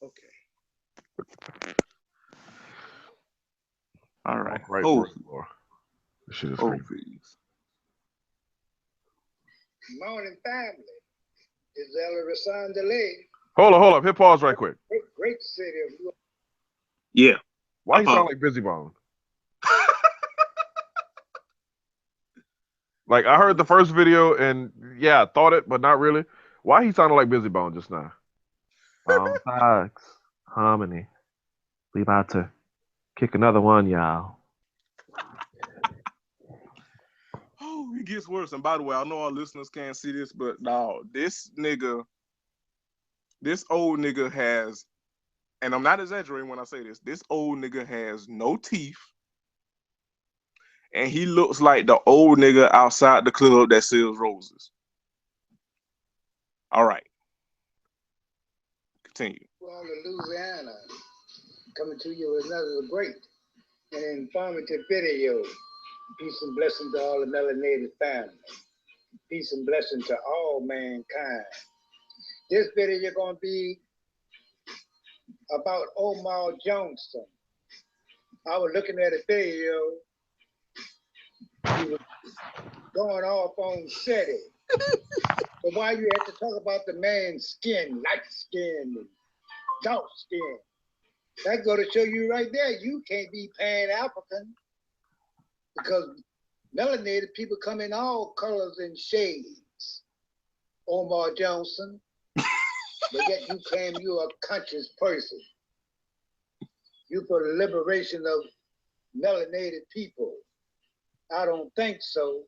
Speaker 2: Okay. All right.
Speaker 1: Right,
Speaker 2: Hold,
Speaker 1: first floor. This shit is
Speaker 2: hold,
Speaker 1: crazy.
Speaker 2: please.
Speaker 4: Morning, family. Is Ella Delay,
Speaker 1: Hold up. Hit pause right quick.
Speaker 4: great city of New
Speaker 2: Yeah.
Speaker 1: Why he sound like Busy Bone? Like I heard the first video and yeah, I thought it, but not really. Why he sounded like Busy Bone just now? Thanks. Harmony. We about to kick another one, y'all.
Speaker 2: Oh, it gets worse. And by the way, I know our listeners can't see this, but no, this old nigga has, and I'm not exaggerating when I say this old nigga has no teeth, and he looks like the old nigga outside the club that sells roses. All right. Continue.
Speaker 4: Orleans, Louisiana, coming to you with another great and informative video. Peace and blessing to all the melanated family. Peace and blessing to all mankind. This video is going to be about Omar Johnson. I was looking at a video. He was going off on SETI. But why you have to talk about the man's skin, light skin, and dark skin? That go to show you right there, you can't be Pan-African because melanated people come in all colors and shades. Omar Johnson, but yet you claim you're a conscious person. You for the liberation of melanated people. I don't think so.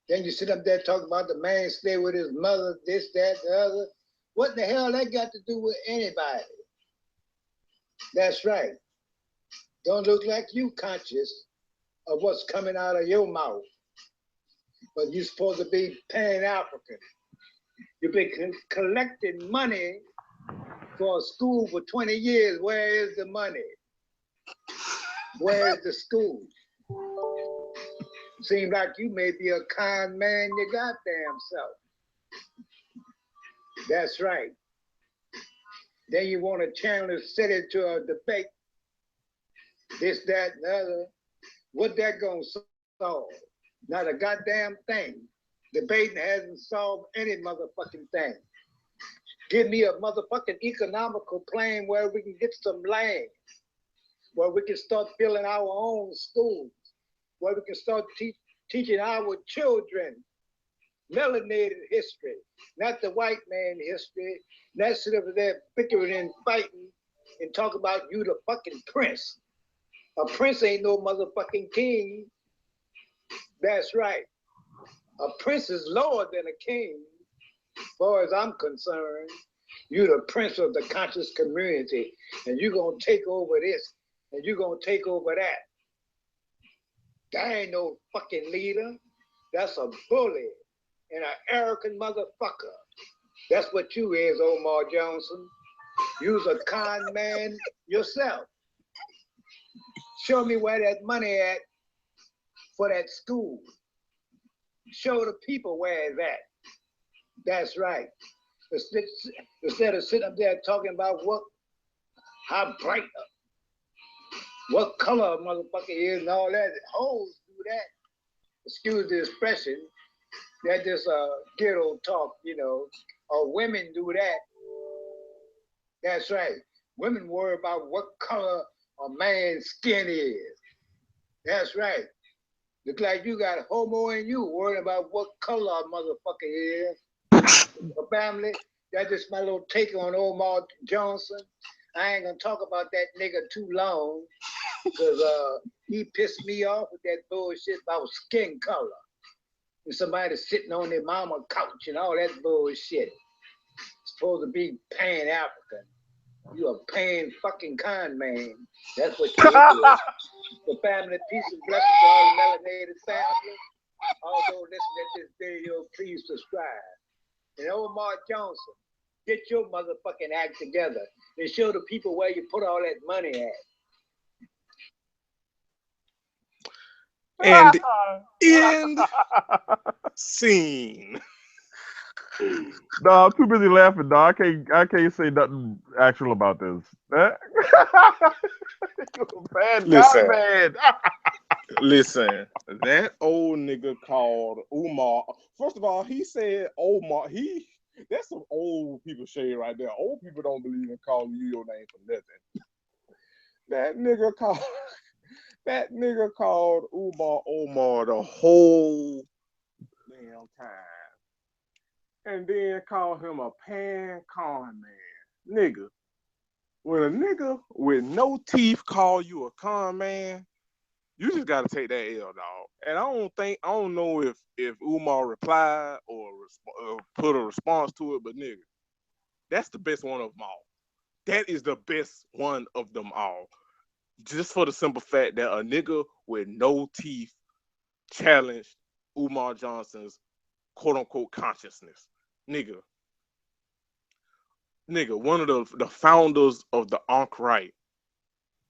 Speaker 4: Then you sit up there talking about the man stay with his mother, this, that, the other. What the hell that got to do with anybody? That's right. Don't look like you conscious of what's coming out of your mouth. But you're supposed to be Pan-African. You've been collecting money for a school for 20 years. Where is the money? Where is the school? Seems like you may be a con man your goddamn self. That's right. Then you want to channel the city to a debate. This, that, and the other. What that gonna solve? Not a goddamn thing. Debating hasn't solved any motherfucking thing. Give me a motherfucking economical plan where we can get some land, where we can start building our own schools, where we can start teaching our children melanated history, not the white man history. Not sit over there bickering and fighting and talk about you the fucking prince. A prince ain't no motherfucking king. That's right. A prince is lower than a king. As far as I'm concerned, you're the prince of the conscious community, and you're gonna take over this, and you're gonna take over that. That ain't no fucking leader. That's a bully and an arrogant motherfucker. That's what you is, Omar Johnson. You's a con man yourself. Show me where that money at for that school. Show the people where it's at. That's right. Instead of sitting up there talking about how bright, what color a motherfucker is and all that. Hoes do that. Excuse the expression. That just ghetto talk, you know. Or women do that. That's right. Women worry about what color a man's skin is. That's right. Look like you got homo in you, worrying about what color a motherfucker is. A family, that's just my little take on Omar Johnson. I ain't gonna talk about that nigga too long, because he pissed me off with that bullshit about skin color. And somebody sitting on their mama couch and all that bullshit. Supposed to be Pan-African. You a pan-fucking con man. That's what you is. The family, peace and blessings to all the melanated family. Although listen to this video, please subscribe. And Omar Johnson, get your motherfucking act together and show the people where you put all that money at.
Speaker 3: And end scene.
Speaker 1: No, I'm too busy laughing, dog. I can't say nothing actual about this. Bad
Speaker 3: Listen.
Speaker 1: man.
Speaker 3: Listen, that old nigga called Umar. First of all, he said Omar. That's some old people shade right there. Old people don't believe in calling you your name for nothing. That nigga called Omar the whole damn time. And then called him a pan-con man. Nigga. When a nigga with no teeth call you a con man, you just gotta take that L, dog. And I don't know if Umar replied or put a response to it, but nigga, that's the best one of them all. That is the best one of them all. Just for the simple fact that a nigga with no teeth challenged Umar Johnson's quote unquote consciousness. Nigga, one of the founders of the Ankh Right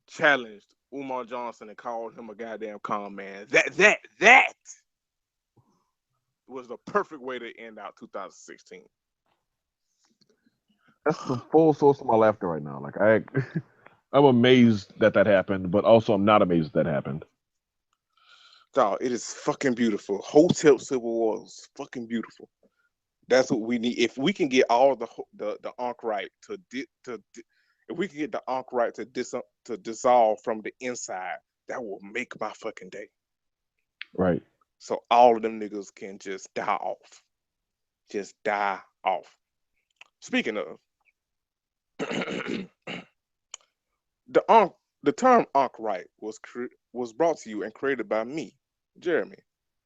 Speaker 3: challenged Umar Johnson and called him a goddamn con man. That was the perfect way to end out 2016.
Speaker 1: That's the full source of my laughter right now. Like I'm amazed that happened, but also I'm not amazed that happened.
Speaker 3: Dog, it is fucking beautiful. Hotel Civil War is fucking beautiful. That's what we need. If we can get all the Ankh Right if
Speaker 2: If we can get the Ankh right to dissolve from the inside, that will make my fucking day.
Speaker 1: Right.
Speaker 2: So all of them niggas can just die off. Just die off. Speaking of, the Ankh, the term Ankh right was brought to you and created by me, Jeremy,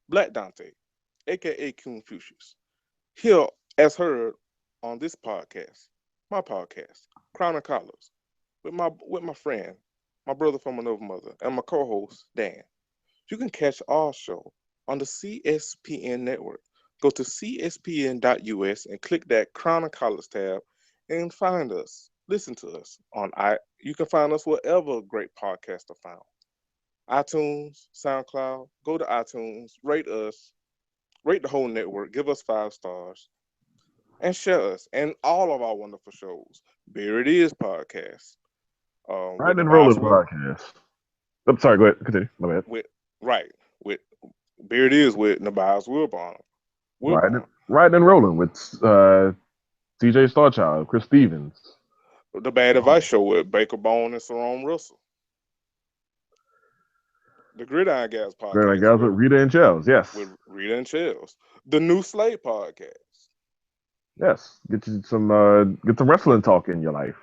Speaker 2: Black Dante, aka Confucius. Here, as heard on this podcast, my podcast, Crown and Collards, with my friend, my brother from another mother, and my co-host Dan. You can catch our show on the CSPN network. Go to cspn.us and click that Crown and Collards tab and find us. Listen to us on you can find us wherever great podcasts are found. iTunes, SoundCloud, go to iTunes, rate us, rate the whole network, give us 5 stars, and share us and all of our wonderful shows. There it is podcast. With
Speaker 1: Riding and
Speaker 2: Nabias
Speaker 1: Rolling
Speaker 2: Will
Speaker 1: podcast. I'm sorry, go ahead. Continue. My bad.
Speaker 2: with right with there it is with Nabias Wilbon.
Speaker 1: Riding and Rolling with CJ Starchild, Chris Stevens.
Speaker 2: The Bad Advice Show with Baker Bone and Sarone Russell. The Gridiron Guys
Speaker 1: Great
Speaker 2: podcast
Speaker 1: guys with Rita and Shells. Yes.
Speaker 2: with Rita and Shells. The New Slave podcast.
Speaker 1: Yes. Get some wrestling talk in your life.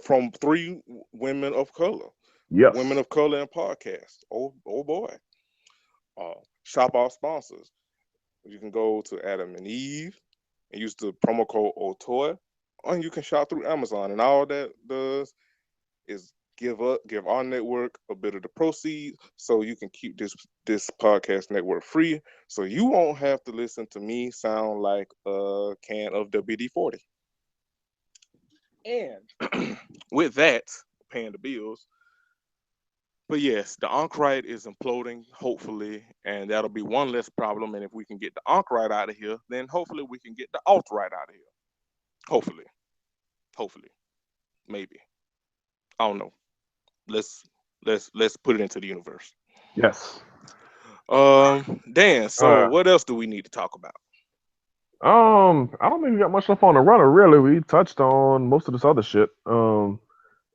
Speaker 2: From 3 women of color.
Speaker 1: Yes.
Speaker 2: Women of color in podcast. Oh boy. Shop our sponsors. You can go to Adam and Eve and use the promo code OTOY, and you can shop through Amazon. And all that does is give our network a bit of the proceeds, so you can keep this podcast network free, so you won't have to listen to me sound like a can of WD-40. And with that, paying the bills. But yes, the Ankh right is imploding, hopefully, and that'll be one less problem. And if we can get the Ankh right out of here, then hopefully we can get the alt right out of here. Hopefully, maybe. I don't know. Let's put it into the universe.
Speaker 1: Yes.
Speaker 2: Dan. So what else do we need to talk about?
Speaker 1: I don't think we got much stuff on the runner. Really, we touched on most of this other shit.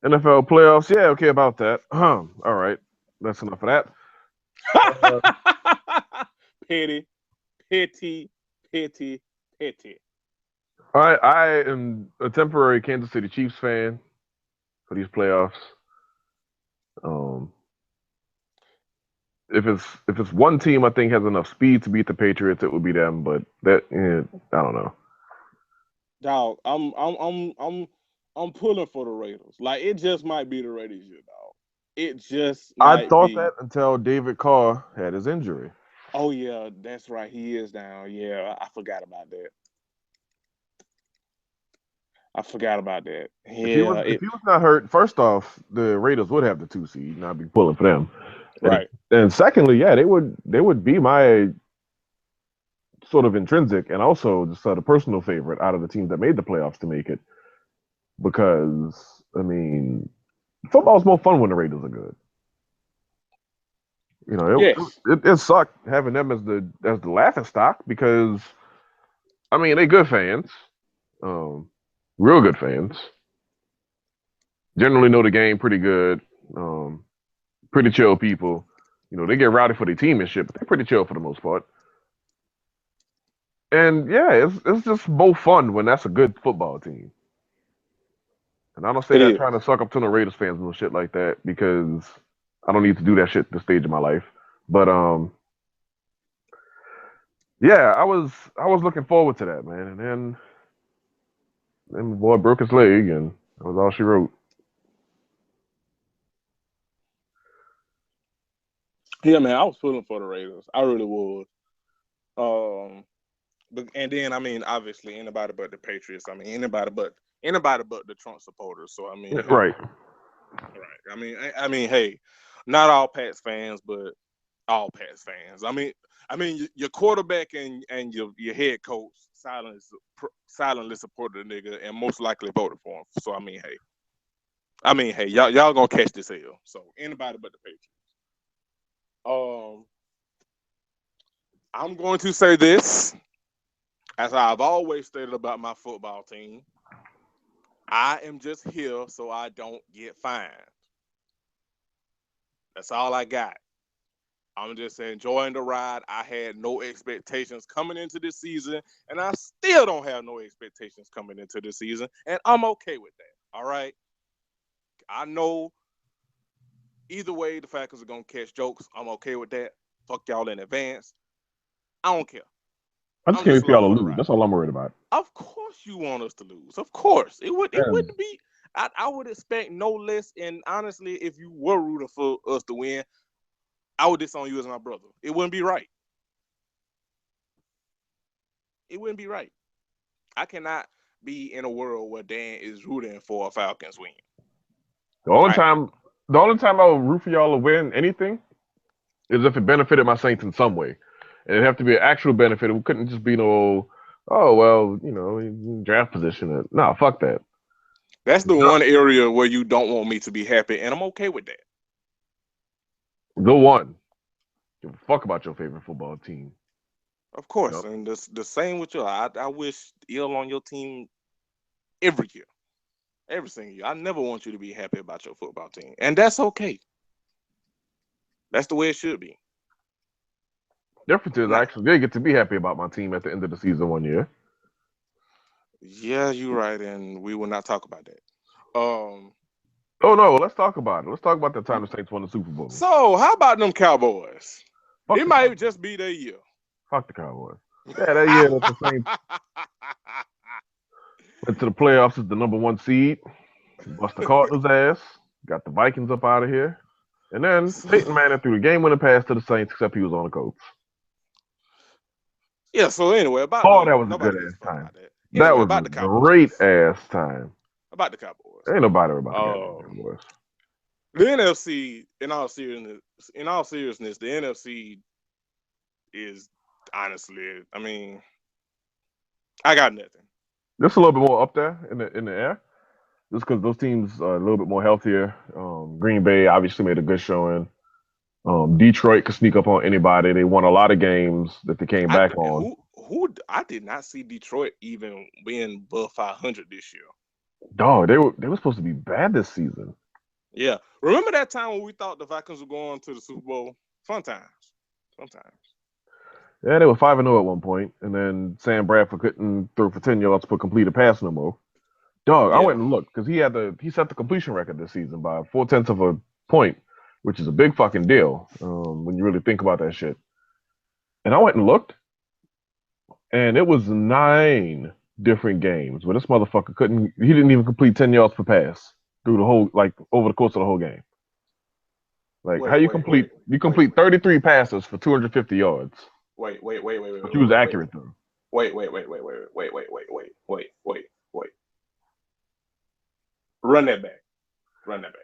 Speaker 1: NFL playoffs. Yeah, okay about that. All right, that's enough of that.
Speaker 2: Petty.
Speaker 1: All right, I am a temporary Kansas City Chiefs fan for these playoffs. If it's one team I think has enough speed to beat the Patriots, it would be them. But that I don't know.
Speaker 2: Dog, I'm pulling for the Raiders. Like, it just might be the Raiders, dog. It just might
Speaker 1: I thought
Speaker 2: be.
Speaker 1: that until David Carr had his injury.
Speaker 2: Oh yeah, that's right. He is down. Yeah, I forgot about that. Yeah,
Speaker 1: If he was not hurt, first off, the Raiders would have the 2 seed, and I'd be pulling for them.
Speaker 2: right.
Speaker 1: And secondly, yeah, they would be my sort of intrinsic and also just sort of personal favorite out of the teams that made the playoffs to make it. Because I mean, football's more fun when the Raiders are good. You know, it sucked having them as the laughing stock because I mean they good fans, real good fans. Generally know the game pretty good. Pretty chill people. You know, they get rowdy for their team and shit, but they're pretty chill for the most part. And yeah, it's just both fun when that's a good football team. And I don't say that trying to suck up to the Raiders fans and shit like that because I don't need to do that shit at this stage of my life. But yeah, I was looking forward to that, man. And then my boy broke his leg, and that was all she wrote.
Speaker 2: Yeah, man, I was pulling for the Raiders. I really was. And then I mean, obviously, anybody but the Patriots. I mean, anybody but the Trump supporters. So I mean, hey,
Speaker 1: Right.
Speaker 2: I mean, hey, not all Pats fans, but all Pats fans. I mean, your quarterback and your head coach silently supported the nigga and most likely voted for him. So I mean, hey, y'all gonna catch this L. So anybody but the Patriots. I'm going to say this, as I've always stated about my football team.
Speaker 3: I am just here so I don't get fined. That's all I got. I'm just enjoying the ride. I had no expectations coming into this season, and I still don't have no expectations coming into this season, and I'm okay with that. All right. I know either way the Falcons are gonna catch jokes. I'm okay with that. Fuck y'all in advance. I don't care.
Speaker 1: I just
Speaker 3: I'm
Speaker 1: can't
Speaker 3: just
Speaker 1: wait for y'all
Speaker 3: along
Speaker 1: to
Speaker 3: for the
Speaker 1: lose.
Speaker 3: ride.
Speaker 1: That's all I'm worried about.
Speaker 3: Of course you want us to lose. Of course. It
Speaker 1: And
Speaker 3: wouldn't be I would expect no less. And honestly, if you were rooting for us to win, I would disown you as my brother. It wouldn't be right. It wouldn't be right. I cannot be in a world where Dan is rooting for a Falcons win.
Speaker 1: the only
Speaker 3: Right?
Speaker 1: time, the only time I would root for y'all to win anything is if it benefited my Saints in some way. And it'd have to be an actual benefit. It couldn't just be no, oh well, draft position. Nah, fuck that.
Speaker 3: That's the one area where you don't want me to be happy, and I'm okay with that.
Speaker 1: Go one. Give a fuck about your favorite football team.
Speaker 3: Of course.
Speaker 1: Yep.
Speaker 3: And the same with you. I wish ill on your team every year. Every single year. I never want you to be happy about your football team. And that's okay. That's the way it should be.
Speaker 1: Difference is I
Speaker 3: Nah,
Speaker 1: actually did get to be happy about my team at the end of the season one year.
Speaker 3: yeah, you're right, and we will not talk about that.
Speaker 1: Oh no, let's talk about it. Let's talk about the time the Saints won the Super Bowl.
Speaker 3: So how about them Cowboys?
Speaker 1: Fuck
Speaker 3: It
Speaker 1: the
Speaker 3: might
Speaker 1: Cowboys.
Speaker 3: just be their year.
Speaker 1: Fuck the Cowboys. Yeah, that year that the Saints went to the playoffs as the number one seed, bust the Cardinals' ass, got the Vikings up out of here, and then Peyton Manning threw the game-winning pass to the Saints, except he was on the coach.
Speaker 3: Yeah, so anyway, about
Speaker 1: Oh,
Speaker 3: them,
Speaker 1: that was a good
Speaker 3: nobody gives
Speaker 1: ass
Speaker 3: a fuck
Speaker 1: time.
Speaker 3: about that.
Speaker 1: That
Speaker 3: Anyway,
Speaker 1: was
Speaker 3: about
Speaker 1: a
Speaker 3: the
Speaker 1: great
Speaker 3: Cowboys.
Speaker 1: ass time.
Speaker 3: About the Cowboys.
Speaker 1: Ain't nobody worried about the goddamn
Speaker 3: Um,
Speaker 1: Cowboys.
Speaker 3: the NFC, in all seriousness, the NFC is honestly, I mean, I got nothing.
Speaker 1: Just a little bit more up there in the air. Just because those teams are a little bit more healthier. Green Bay obviously made a good showing. Detroit could sneak up on anybody. They won a lot of games that they came
Speaker 3: I
Speaker 1: back on.
Speaker 3: I did not see Detroit even being above 500 this year.
Speaker 1: Dog, they were supposed to be bad this season.
Speaker 3: Yeah, remember that time when we thought the Vikings were going to the Super Bowl? Fun times, fun times.
Speaker 1: Yeah, they were 5-0 at one point, and then Sam Bradford couldn't throw for 10 yards per completed pass no more. Dog, I
Speaker 3: Yeah,
Speaker 1: went and looked because he set the completion record this season by 4/10 of a point, which is a big fucking deal when you really think about that shit. And I went and looked, and it was 9 different games where this motherfucker couldn't. He didn't even complete 10 yards per pass through the whole over the course of the whole game. Like how
Speaker 3: wait, wait, wait,
Speaker 1: you
Speaker 3: wait,
Speaker 1: complete 33 passes for 250 yards,
Speaker 3: wait, wait, wait, wait, wait,
Speaker 1: but you was
Speaker 3: wait, wait,
Speaker 1: accurate though.
Speaker 3: wait, wait, wait, wait, wait, wait, wait, wait, wait, wait, wait, wait. Run that back. Run that back.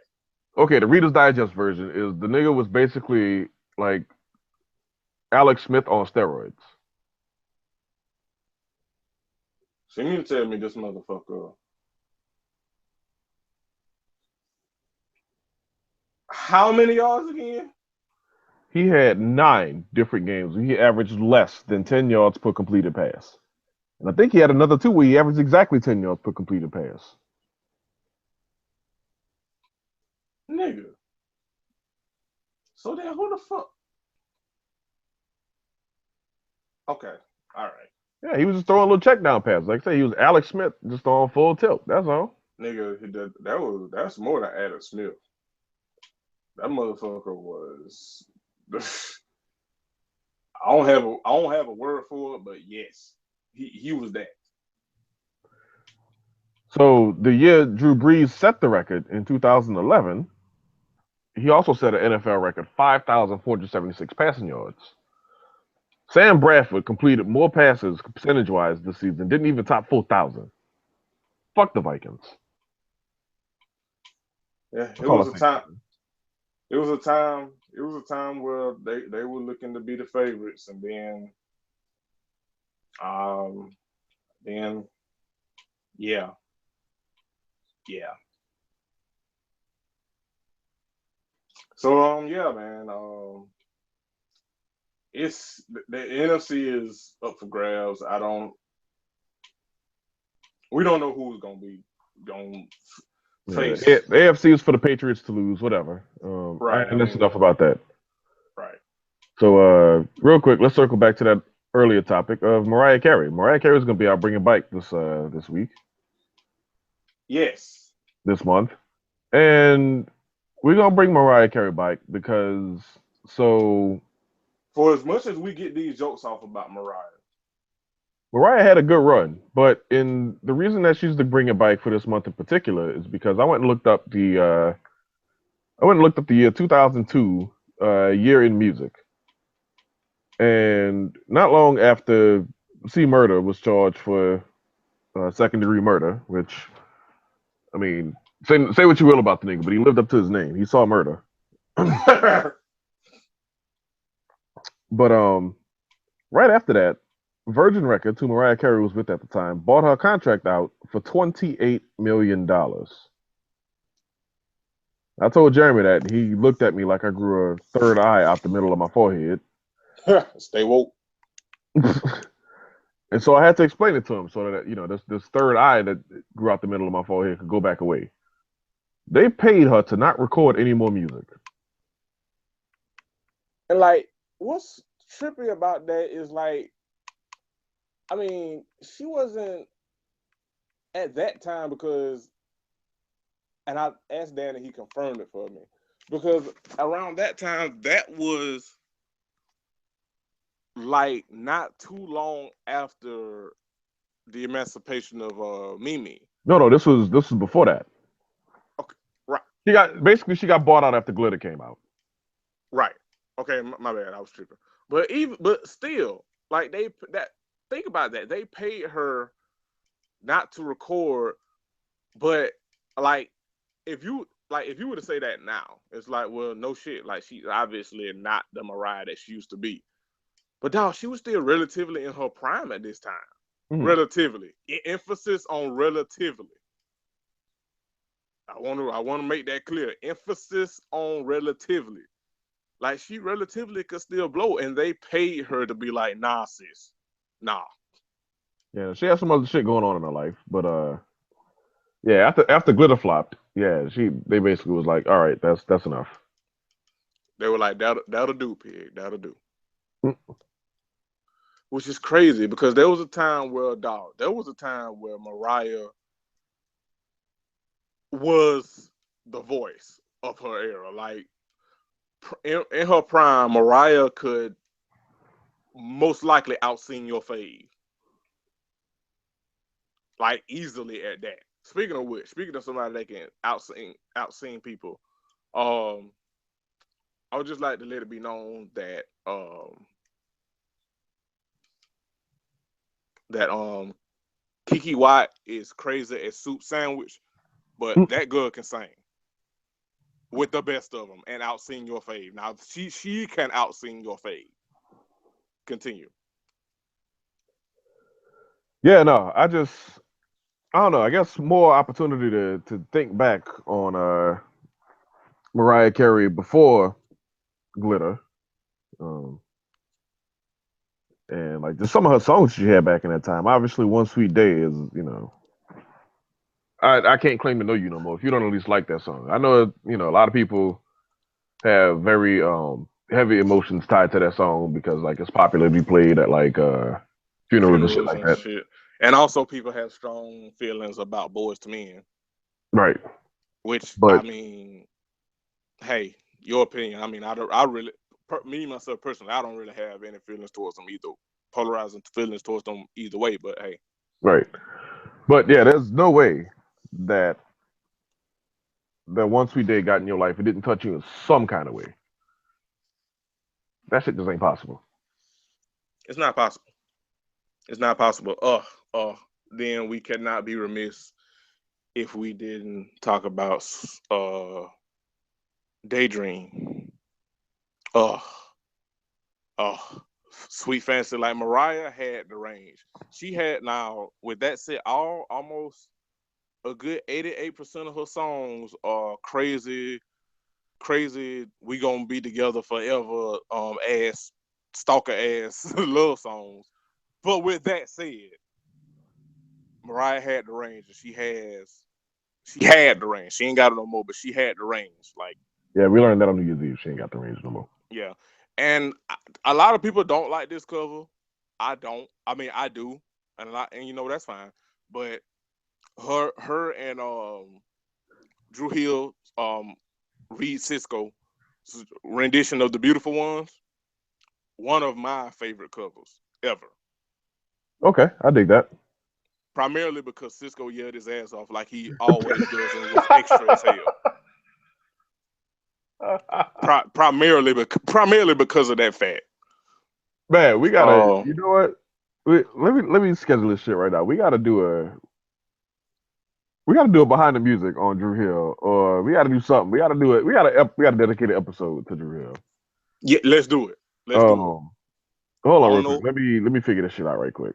Speaker 1: Okay, the Reader's Digest version is the nigga was basically like Alex Smith on steroids.
Speaker 3: So you need to tell me this motherfucker. How many yards again?
Speaker 1: He had 9 different games where he averaged less than 10 yards per completed pass. And I think he had another two where he averaged exactly 10 yards per completed pass.
Speaker 3: Nigga. So then who the fuck? Okay. All right.
Speaker 1: Yeah, he was just throwing little check down passes. Like I say, he was Alex Smith just throwing full tilt. That's all.
Speaker 3: Nigga, that's more than Adam Smith. That motherfucker was I don't have a word for it, but yes. He was that.
Speaker 1: So the year Drew Brees set the record in 2011, he also set an NFL record 5,476 passing yards. Sam Bradford completed more passes percentage wise this season, didn't even top 4,000. Fuck the Vikings.
Speaker 3: Yeah,
Speaker 1: That's all I say.
Speaker 3: it was a time where they were looking to be the favorites, and um then yeah, yeah. So yeah, man. It's the NFC is up for grabs. We don't know who's gonna be.
Speaker 2: gonna
Speaker 1: Yeah,
Speaker 2: face.
Speaker 1: the AFC is for the Patriots to lose, whatever.
Speaker 2: Right. I
Speaker 1: And that's
Speaker 2: mean,
Speaker 1: enough about that.
Speaker 2: right.
Speaker 1: So, real quick, let's circle back to that earlier topic of Mariah Carey. Mariah Carey is going to be out bringing bike this week,
Speaker 2: Yes.
Speaker 1: this month, and we're gonna bring Mariah Carey back because so
Speaker 2: For as much as we get these jokes off about Mariah,
Speaker 1: Mariah had a good run, but in the reason that she's to bring it back for this month in particular is because I went and looked up the year 2002 year in music, and not long after C Murder was charged for second degree murder, which I mean, say what you will about the nigga, but he lived up to his name. He saw murder. But right after that, Virgin Records, who Mariah Carey was with at the time, bought her contract out for $28 million. I told Jeremy that, and he looked at me like I grew a third eye out the middle of my forehead.
Speaker 2: stay woke.
Speaker 1: And so I had to explain it to him so that this third eye that grew out the middle of my forehead could go back away. They paid her to not record any more music.
Speaker 2: And like, what's trippy about that is like, I mean, she wasn't at that time because, and I asked Dan and he confirmed it for me, because around that time, that was like not too long after the emancipation of Mimi.
Speaker 1: No, this was before that.
Speaker 2: Okay, right,
Speaker 1: She got bought out after Glitter came out.
Speaker 2: right. Okay, my bad, I was tripping. But still, like think about that. They paid her not to record, but like if you were to say that now, it's like, well, no shit. Like, she's obviously not the Mariah that she used to be. But dog, she was still relatively in her prime at this time.
Speaker 1: Mhm.
Speaker 2: Relatively. Emphasis on relatively. I want to make that clear. Emphasis on relatively. Like, she relatively could still blow, and they paid her to be like, nah, sis. Nah.
Speaker 1: Yeah, she had some other shit going on in her life, but yeah, after Glitter flopped, yeah, they basically was like, all right, that's enough.
Speaker 2: They were like, that'll do, pig. That'll do.
Speaker 1: Mm.
Speaker 2: Which is crazy because there was a time where Mariah was the voice of her era. Like, in her prime, Mariah could most likely outsing your fave. Like, easily at that. Speaking of somebody that can outsing people, I would just like to let it be known that Kiki White is crazy as soup sandwich, but that girl can sing with the best of them and outsing your fave. Now she can outsing your fave. Continue.
Speaker 1: Yeah, no, I don't know. I guess more opportunity to think back on Mariah Carey before Glitter, um, and like just some of her songs she had back in that time. Obviously, One Sweet Day is I can't claim to know you no more if you don't at least like that song. I know a lot of people have very heavy emotions tied to that song because like it's popular to be played at like funerals and shit
Speaker 2: Funerals
Speaker 1: like
Speaker 2: and
Speaker 1: that.
Speaker 2: shit. And also people have strong feelings about Boys to Men.
Speaker 1: Right.
Speaker 2: Which, I
Speaker 1: But
Speaker 2: mean, hey, your opinion. I mean, I really, me myself personally, I don't really have any feelings towards them either. Polarizing feelings towards them either way. But hey,
Speaker 1: right. But yeah, there's no way that One Sweet Day got in your life. It didn't touch you in some kind of way. That shit just ain't possible.
Speaker 2: it's not possible. It's not possible. Then we cannot be remiss if we didn't talk about Daydream. Uh, uh, Sweet Fancy, like Mariah had the range. She had, now with that said, almost a good 88% of her songs are crazy, we gonna be together forever, ass, stalker ass love songs. But with that said, Mariah had the range, and she has She had the range. She ain't got it no more, but she had the range. Like,
Speaker 1: Yeah, we learned that on New Year's Eve. She ain't got the range no more.
Speaker 2: yeah. And a lot of people don't like this cover. I don't. I mean, I do, and you know that's fine. But her and Drew Hill, Reed Cisco rendition of the Beautiful Ones, one of my favorite covers ever.
Speaker 1: Okay, I dig that.
Speaker 2: Primarily because Cisco yelled his ass off like he always does and was extra as hell. Primarily because of that fact.
Speaker 1: Man, we gotta.
Speaker 2: Oh,
Speaker 1: You know what? Let me schedule this shit right now. We gotta do a behind the music on Drew Hill, or we gotta do something. We gotta do it. We gotta dedicate an episode to Drew Hill.
Speaker 2: yeah, let's do it. Let's do it.
Speaker 1: Um, hold
Speaker 2: I
Speaker 1: on real
Speaker 2: don't
Speaker 1: quick.
Speaker 2: know.
Speaker 1: Let me figure this shit out right quick.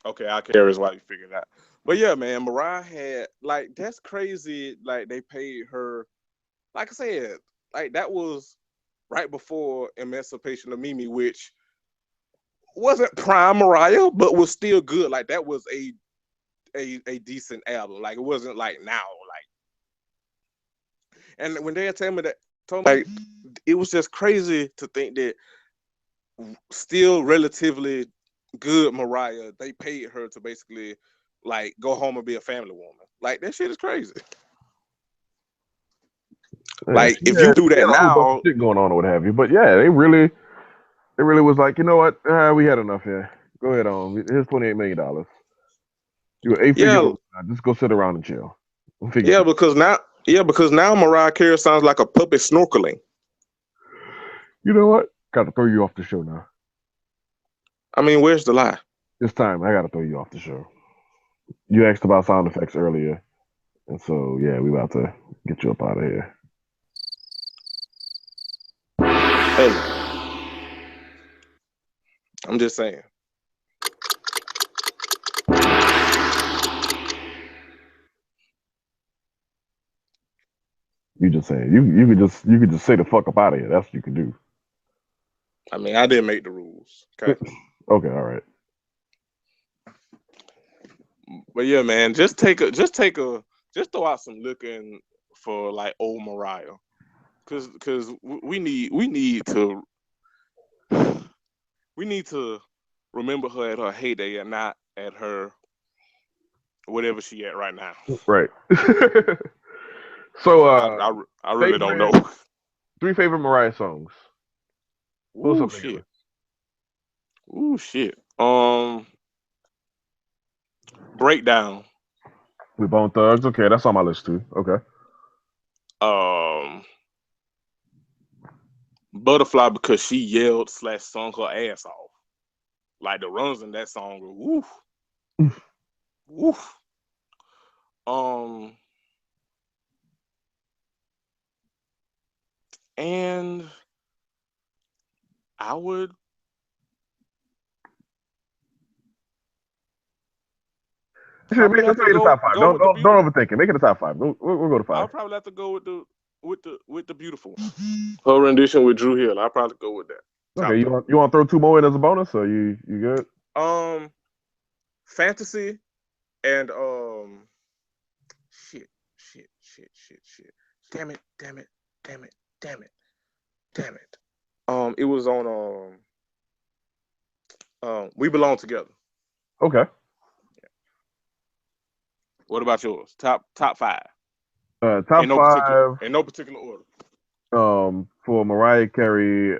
Speaker 2: Okay, I care is why you figured that. But yeah, man, Mariah had like that's crazy. Like they paid her, like I said, like that was right before Emancipation of Mimi, which wasn't prime Mariah, but was still good. Like that was a decent album. Like it wasn't like now. Like, and when they had told me like it was just crazy to think that still relatively good Mariah, they paid her to basically like go home and be a family woman. Like that shit is crazy.
Speaker 1: yeah,
Speaker 2: Like if you do
Speaker 1: she
Speaker 2: that
Speaker 1: had a whole bunch of
Speaker 2: now,
Speaker 1: shit going on or what have you. But yeah, they really was like, you know what? We had enough here. Go ahead on. Here's $28 million. You an eight-figure
Speaker 2: yeah,
Speaker 1: movie star. Just go sit around and chill. We'll figure
Speaker 2: yeah,
Speaker 1: shit.
Speaker 2: because now Mariah Carey sounds like a puppet snorkeling.
Speaker 1: You know what? Got to throw you off the show now.
Speaker 2: I mean, where's the lie?
Speaker 1: This time, I got to throw you off the show. You asked about sound effects earlier, and so yeah, we about to get you up out of here.
Speaker 2: Hey, I'm just saying.
Speaker 1: You just saying you could just say the fuck up out of here. That's what you could do.
Speaker 2: I mean, I didn't make the rules. Okay.
Speaker 1: Okay, all right.
Speaker 2: But yeah, man, just throw out some looking for like old Mariah. Cause we need to remember her at her heyday and not at her whatever she at right now.
Speaker 1: Right. So,
Speaker 2: I really don't know.
Speaker 1: favorite 3 favorite Mariah songs. Pull
Speaker 2: Ooh
Speaker 1: something
Speaker 2: shit.
Speaker 1: together.
Speaker 2: Ooh shit. Breakdown.
Speaker 1: We Bone Thugs. Okay, that's on my list too. Okay.
Speaker 2: Um Butterfly because she yelled / sung her ass off. Like the runs in that song were woof. Woof. Um and I would
Speaker 1: Shit,
Speaker 2: probably have
Speaker 1: let's
Speaker 2: to
Speaker 1: make it a top five.
Speaker 2: go
Speaker 1: Don't
Speaker 2: with the
Speaker 1: don't don't
Speaker 2: beautiful.
Speaker 1: overthink it. Make it a top five. We'll go to
Speaker 2: I'll
Speaker 1: 5.
Speaker 2: probably have to go with the beautiful. Her rendition with Drew Hill. I'll probably go with that.
Speaker 1: Okay,
Speaker 2: Top
Speaker 1: you
Speaker 2: 3.
Speaker 1: want to throw 2 more in as a bonus, or you good?
Speaker 2: Um Fantasy and shit. Damn it, damn it, damn it, damn it, damn it. It was on We Belong Together.
Speaker 1: Okay.
Speaker 2: What about yours? Top 5.
Speaker 1: Top 5.
Speaker 2: In no particular order.
Speaker 1: For Mariah Carey.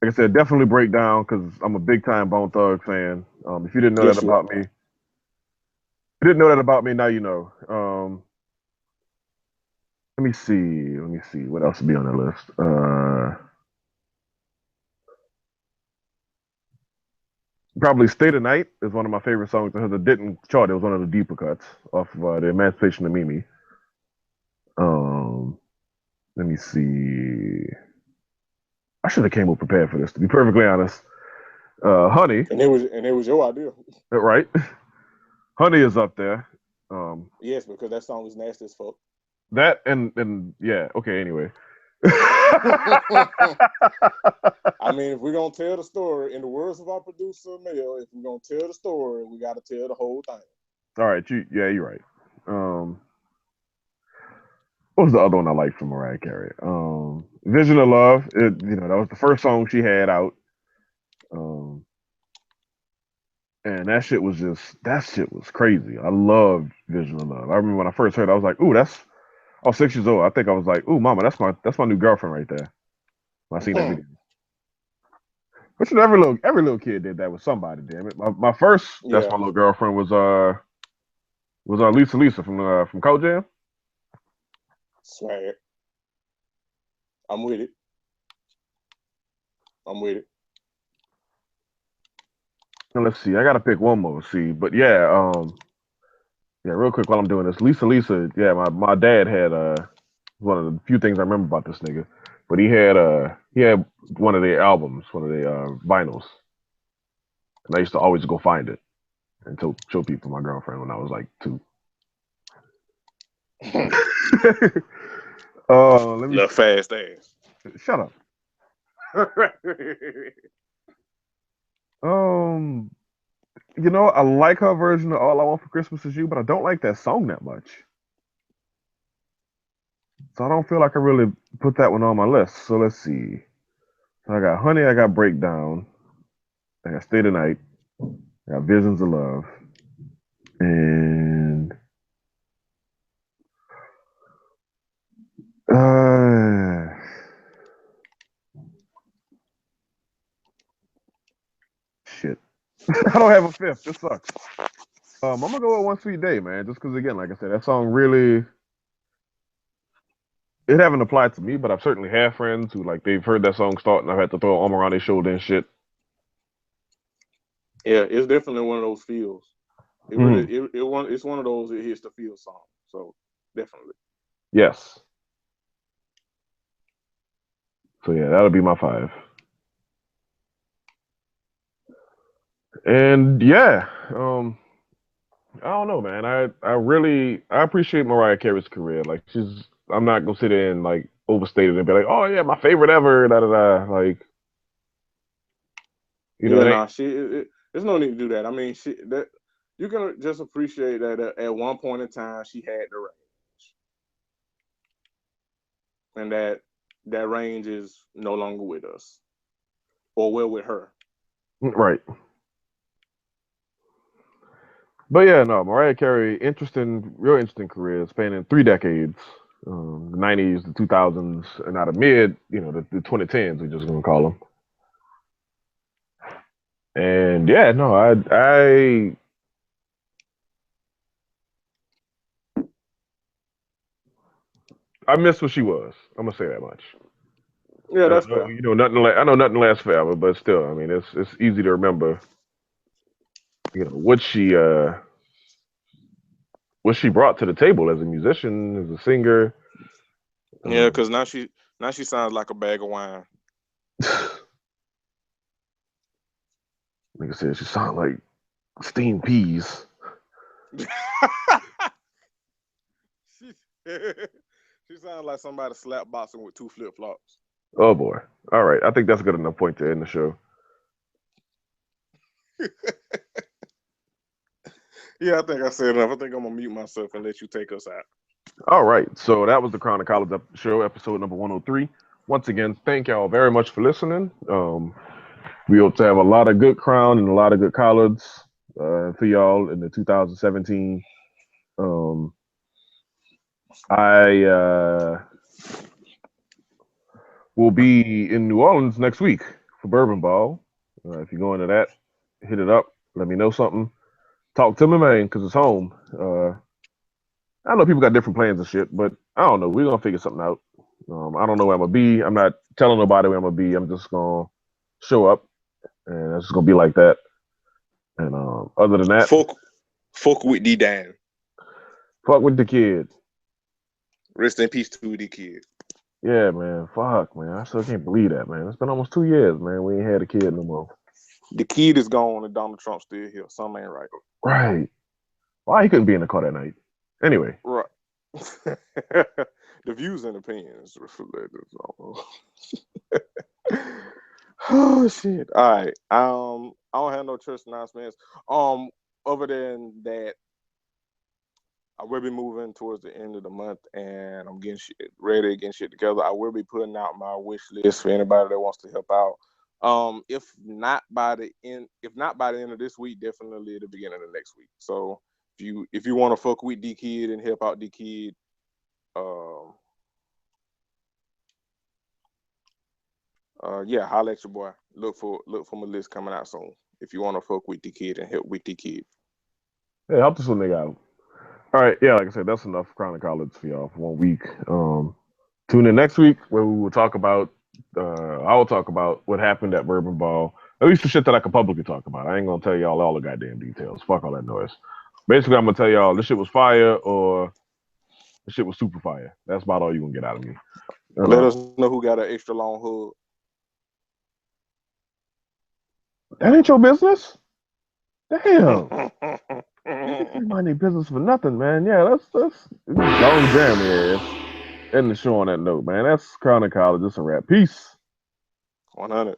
Speaker 1: Like I said, definitely Breakdown because I'm a big time Bone Thug fan. If you didn't know that
Speaker 2: Yes, you
Speaker 1: about
Speaker 2: are.
Speaker 1: me, you didn't know that about me. Now you know. Let me see. Let me see what else would be on that list. Probably "Stay the Night" is one of my favorite songs because it didn't chart. It was one of the deeper cuts off of the Emancipation of Mimi. Um, Let me see. I should have came up prepared for this. To be perfectly honest, "Honey,"
Speaker 2: And it was your idea.
Speaker 1: right? "Honey" is up there.
Speaker 2: Yes, because that song is nasty as fuck.
Speaker 1: That and yeah. Okay. Anyway.
Speaker 2: I mean, if we're gonna tell the story, in the words of our producer Mel, if we're gonna tell the story, we gotta tell the whole thing.
Speaker 1: All right, you're right. Um, what was the other one I liked from Mariah Carey? Vision of Love. That was the first song she had out. Um, and that shit was crazy. I loved Vision of Love. I remember when I first heard it, I was like, ooh, I was 6 years old. I think I was like, ooh, mama, that's my new girlfriend right there. When I seen that video. Which every little kid did that with somebody, damn it. My first that's
Speaker 3: Yeah,
Speaker 1: my little girlfriend was Lisa from Code Jam.
Speaker 3: swag. I'm with it. I'm with it.
Speaker 1: And let's see, I gotta pick one more. See, but yeah, real quick while I'm doing this, Lisa, yeah, my dad had one of the few things I remember about this nigga, but he had one of their albums, one of their vinyls, and I used to always go find it and show people my girlfriend when I was like 2. Let me
Speaker 3: Little fast ass.
Speaker 1: shut up. Um, I like her version of All I Want for Christmas Is You, but I don't like that song that much. So I don't feel like I really put that one on my list. So let's see. So I got Honey, I got Breakdown, I got Stay the Night, I got Visions of Love, and uh shit. I don't have a fifth. This sucks. I'm gonna go with One Sweet Day, man, just because again, like I said, that song really it haven't applied to me, but I've certainly had friends who like they've heard that song start and I've had to throw an arm around their shoulder and shit.
Speaker 3: Yeah, it's definitely one of those feels. It really
Speaker 1: Mhm.
Speaker 3: it's one of those it hits the feel song. So definitely.
Speaker 1: Yes. So yeah, that'll be my 5. And yeah, I don't know, man. I appreciate Mariah Carey's career. Like I'm not gonna sit there and like overstate it and be like, oh yeah, my favorite ever. Da da da. Like
Speaker 3: Yeah,
Speaker 1: it ain't
Speaker 3: nah, there's no need to do that. I mean, that you can just appreciate that at one point in time she had the range, and that range is no longer with us, or well with her.
Speaker 1: right. But yeah, no, Mariah Carey, interesting, real interesting career, spanning 3 decades. The '90s, the 2000s, and now the the 2010s. We're just gonna call them. And yeah, no, I miss what she was. I'm gonna say that much.
Speaker 3: Yeah,
Speaker 1: And I
Speaker 3: that's
Speaker 1: know,
Speaker 3: fair.
Speaker 1: I know nothing lasts forever, but still, I mean, it's easy to remember, what she brought to the table as a musician, as a singer.
Speaker 3: Yeah,
Speaker 1: Um,
Speaker 3: because now she sounds like a bag of wine.
Speaker 1: like I said, she sounded like steamed peas.
Speaker 3: she, she sounds like somebody slap boxing with two flip flops.
Speaker 1: Oh boy. All right, I think that's a good enough point to end the show.
Speaker 3: Yeah, I think I said enough. I think I'm gonna mute myself and let you take us out.
Speaker 1: All right, so that was the Crown of College show, episode number 103. Once again, thank y'all very much for listening. We hope to have a lot of good Crown and a lot of good Collards for y'all in the 2017. Um, I will be in New Orleans next week for Bourbon Ball. If you're going to that, hit it up. Let me know something. Talk to me, man, because it's home. I know people got different plans and shit, but I don't know. We're gonna figure something out. I don't know where I'm gonna be. I'm not telling nobody where I'm gonna be. I'm just gonna show up, and it's just gonna be like that. And other than that,
Speaker 3: Fuck, fuck with D Dan.
Speaker 1: fuck with the kid.
Speaker 3: Rest in peace to the kid.
Speaker 1: Yeah, man. Fuck, man. I still can't believe that, man. It's been almost 2 years, man. We ain't had a kid no more.
Speaker 3: The kid is gone and Donald Trump still here. Something ain't right.
Speaker 1: Right. Why he couldn't be in the car that night? Anyway.
Speaker 3: Right. The views and opinions reflected. Oh shit. All right. I don't have no church announcements. Other than that, I will be moving towards the end of the month, and I'm getting shit ready, getting shit together. I will be putting out my wish list for anybody that wants to help out. If not by the end of this week, definitely at the beginning of next week. So if you want to fuck with D Kid and help out D Kid, um, yeah, holla at your boy. Look for my list coming out soon. If you want to fuck with D Kid and help with D Kid.
Speaker 1: Hey, help this little nigga out. All right, yeah, like I said, that's enough Crown Collards for y'all for 1 week. Tune in next week where we will talk about. I will talk about what happened at Bourbon Ball. At least the shit that I can publicly talk about. I ain't gonna tell y'all all the goddamn details. Fuck all that noise. Basically, I'm gonna tell y'all this shit was fire or this shit was super fire. That's about all you gonna get out of me.
Speaker 3: Let us know who got an extra long hood.
Speaker 1: That ain't your business. Damn. Mind their business for nothing, man. Yeah, that's long jam here. End the show on that note, man. That's Crown College. It's a wrap. Peace.
Speaker 3: 100.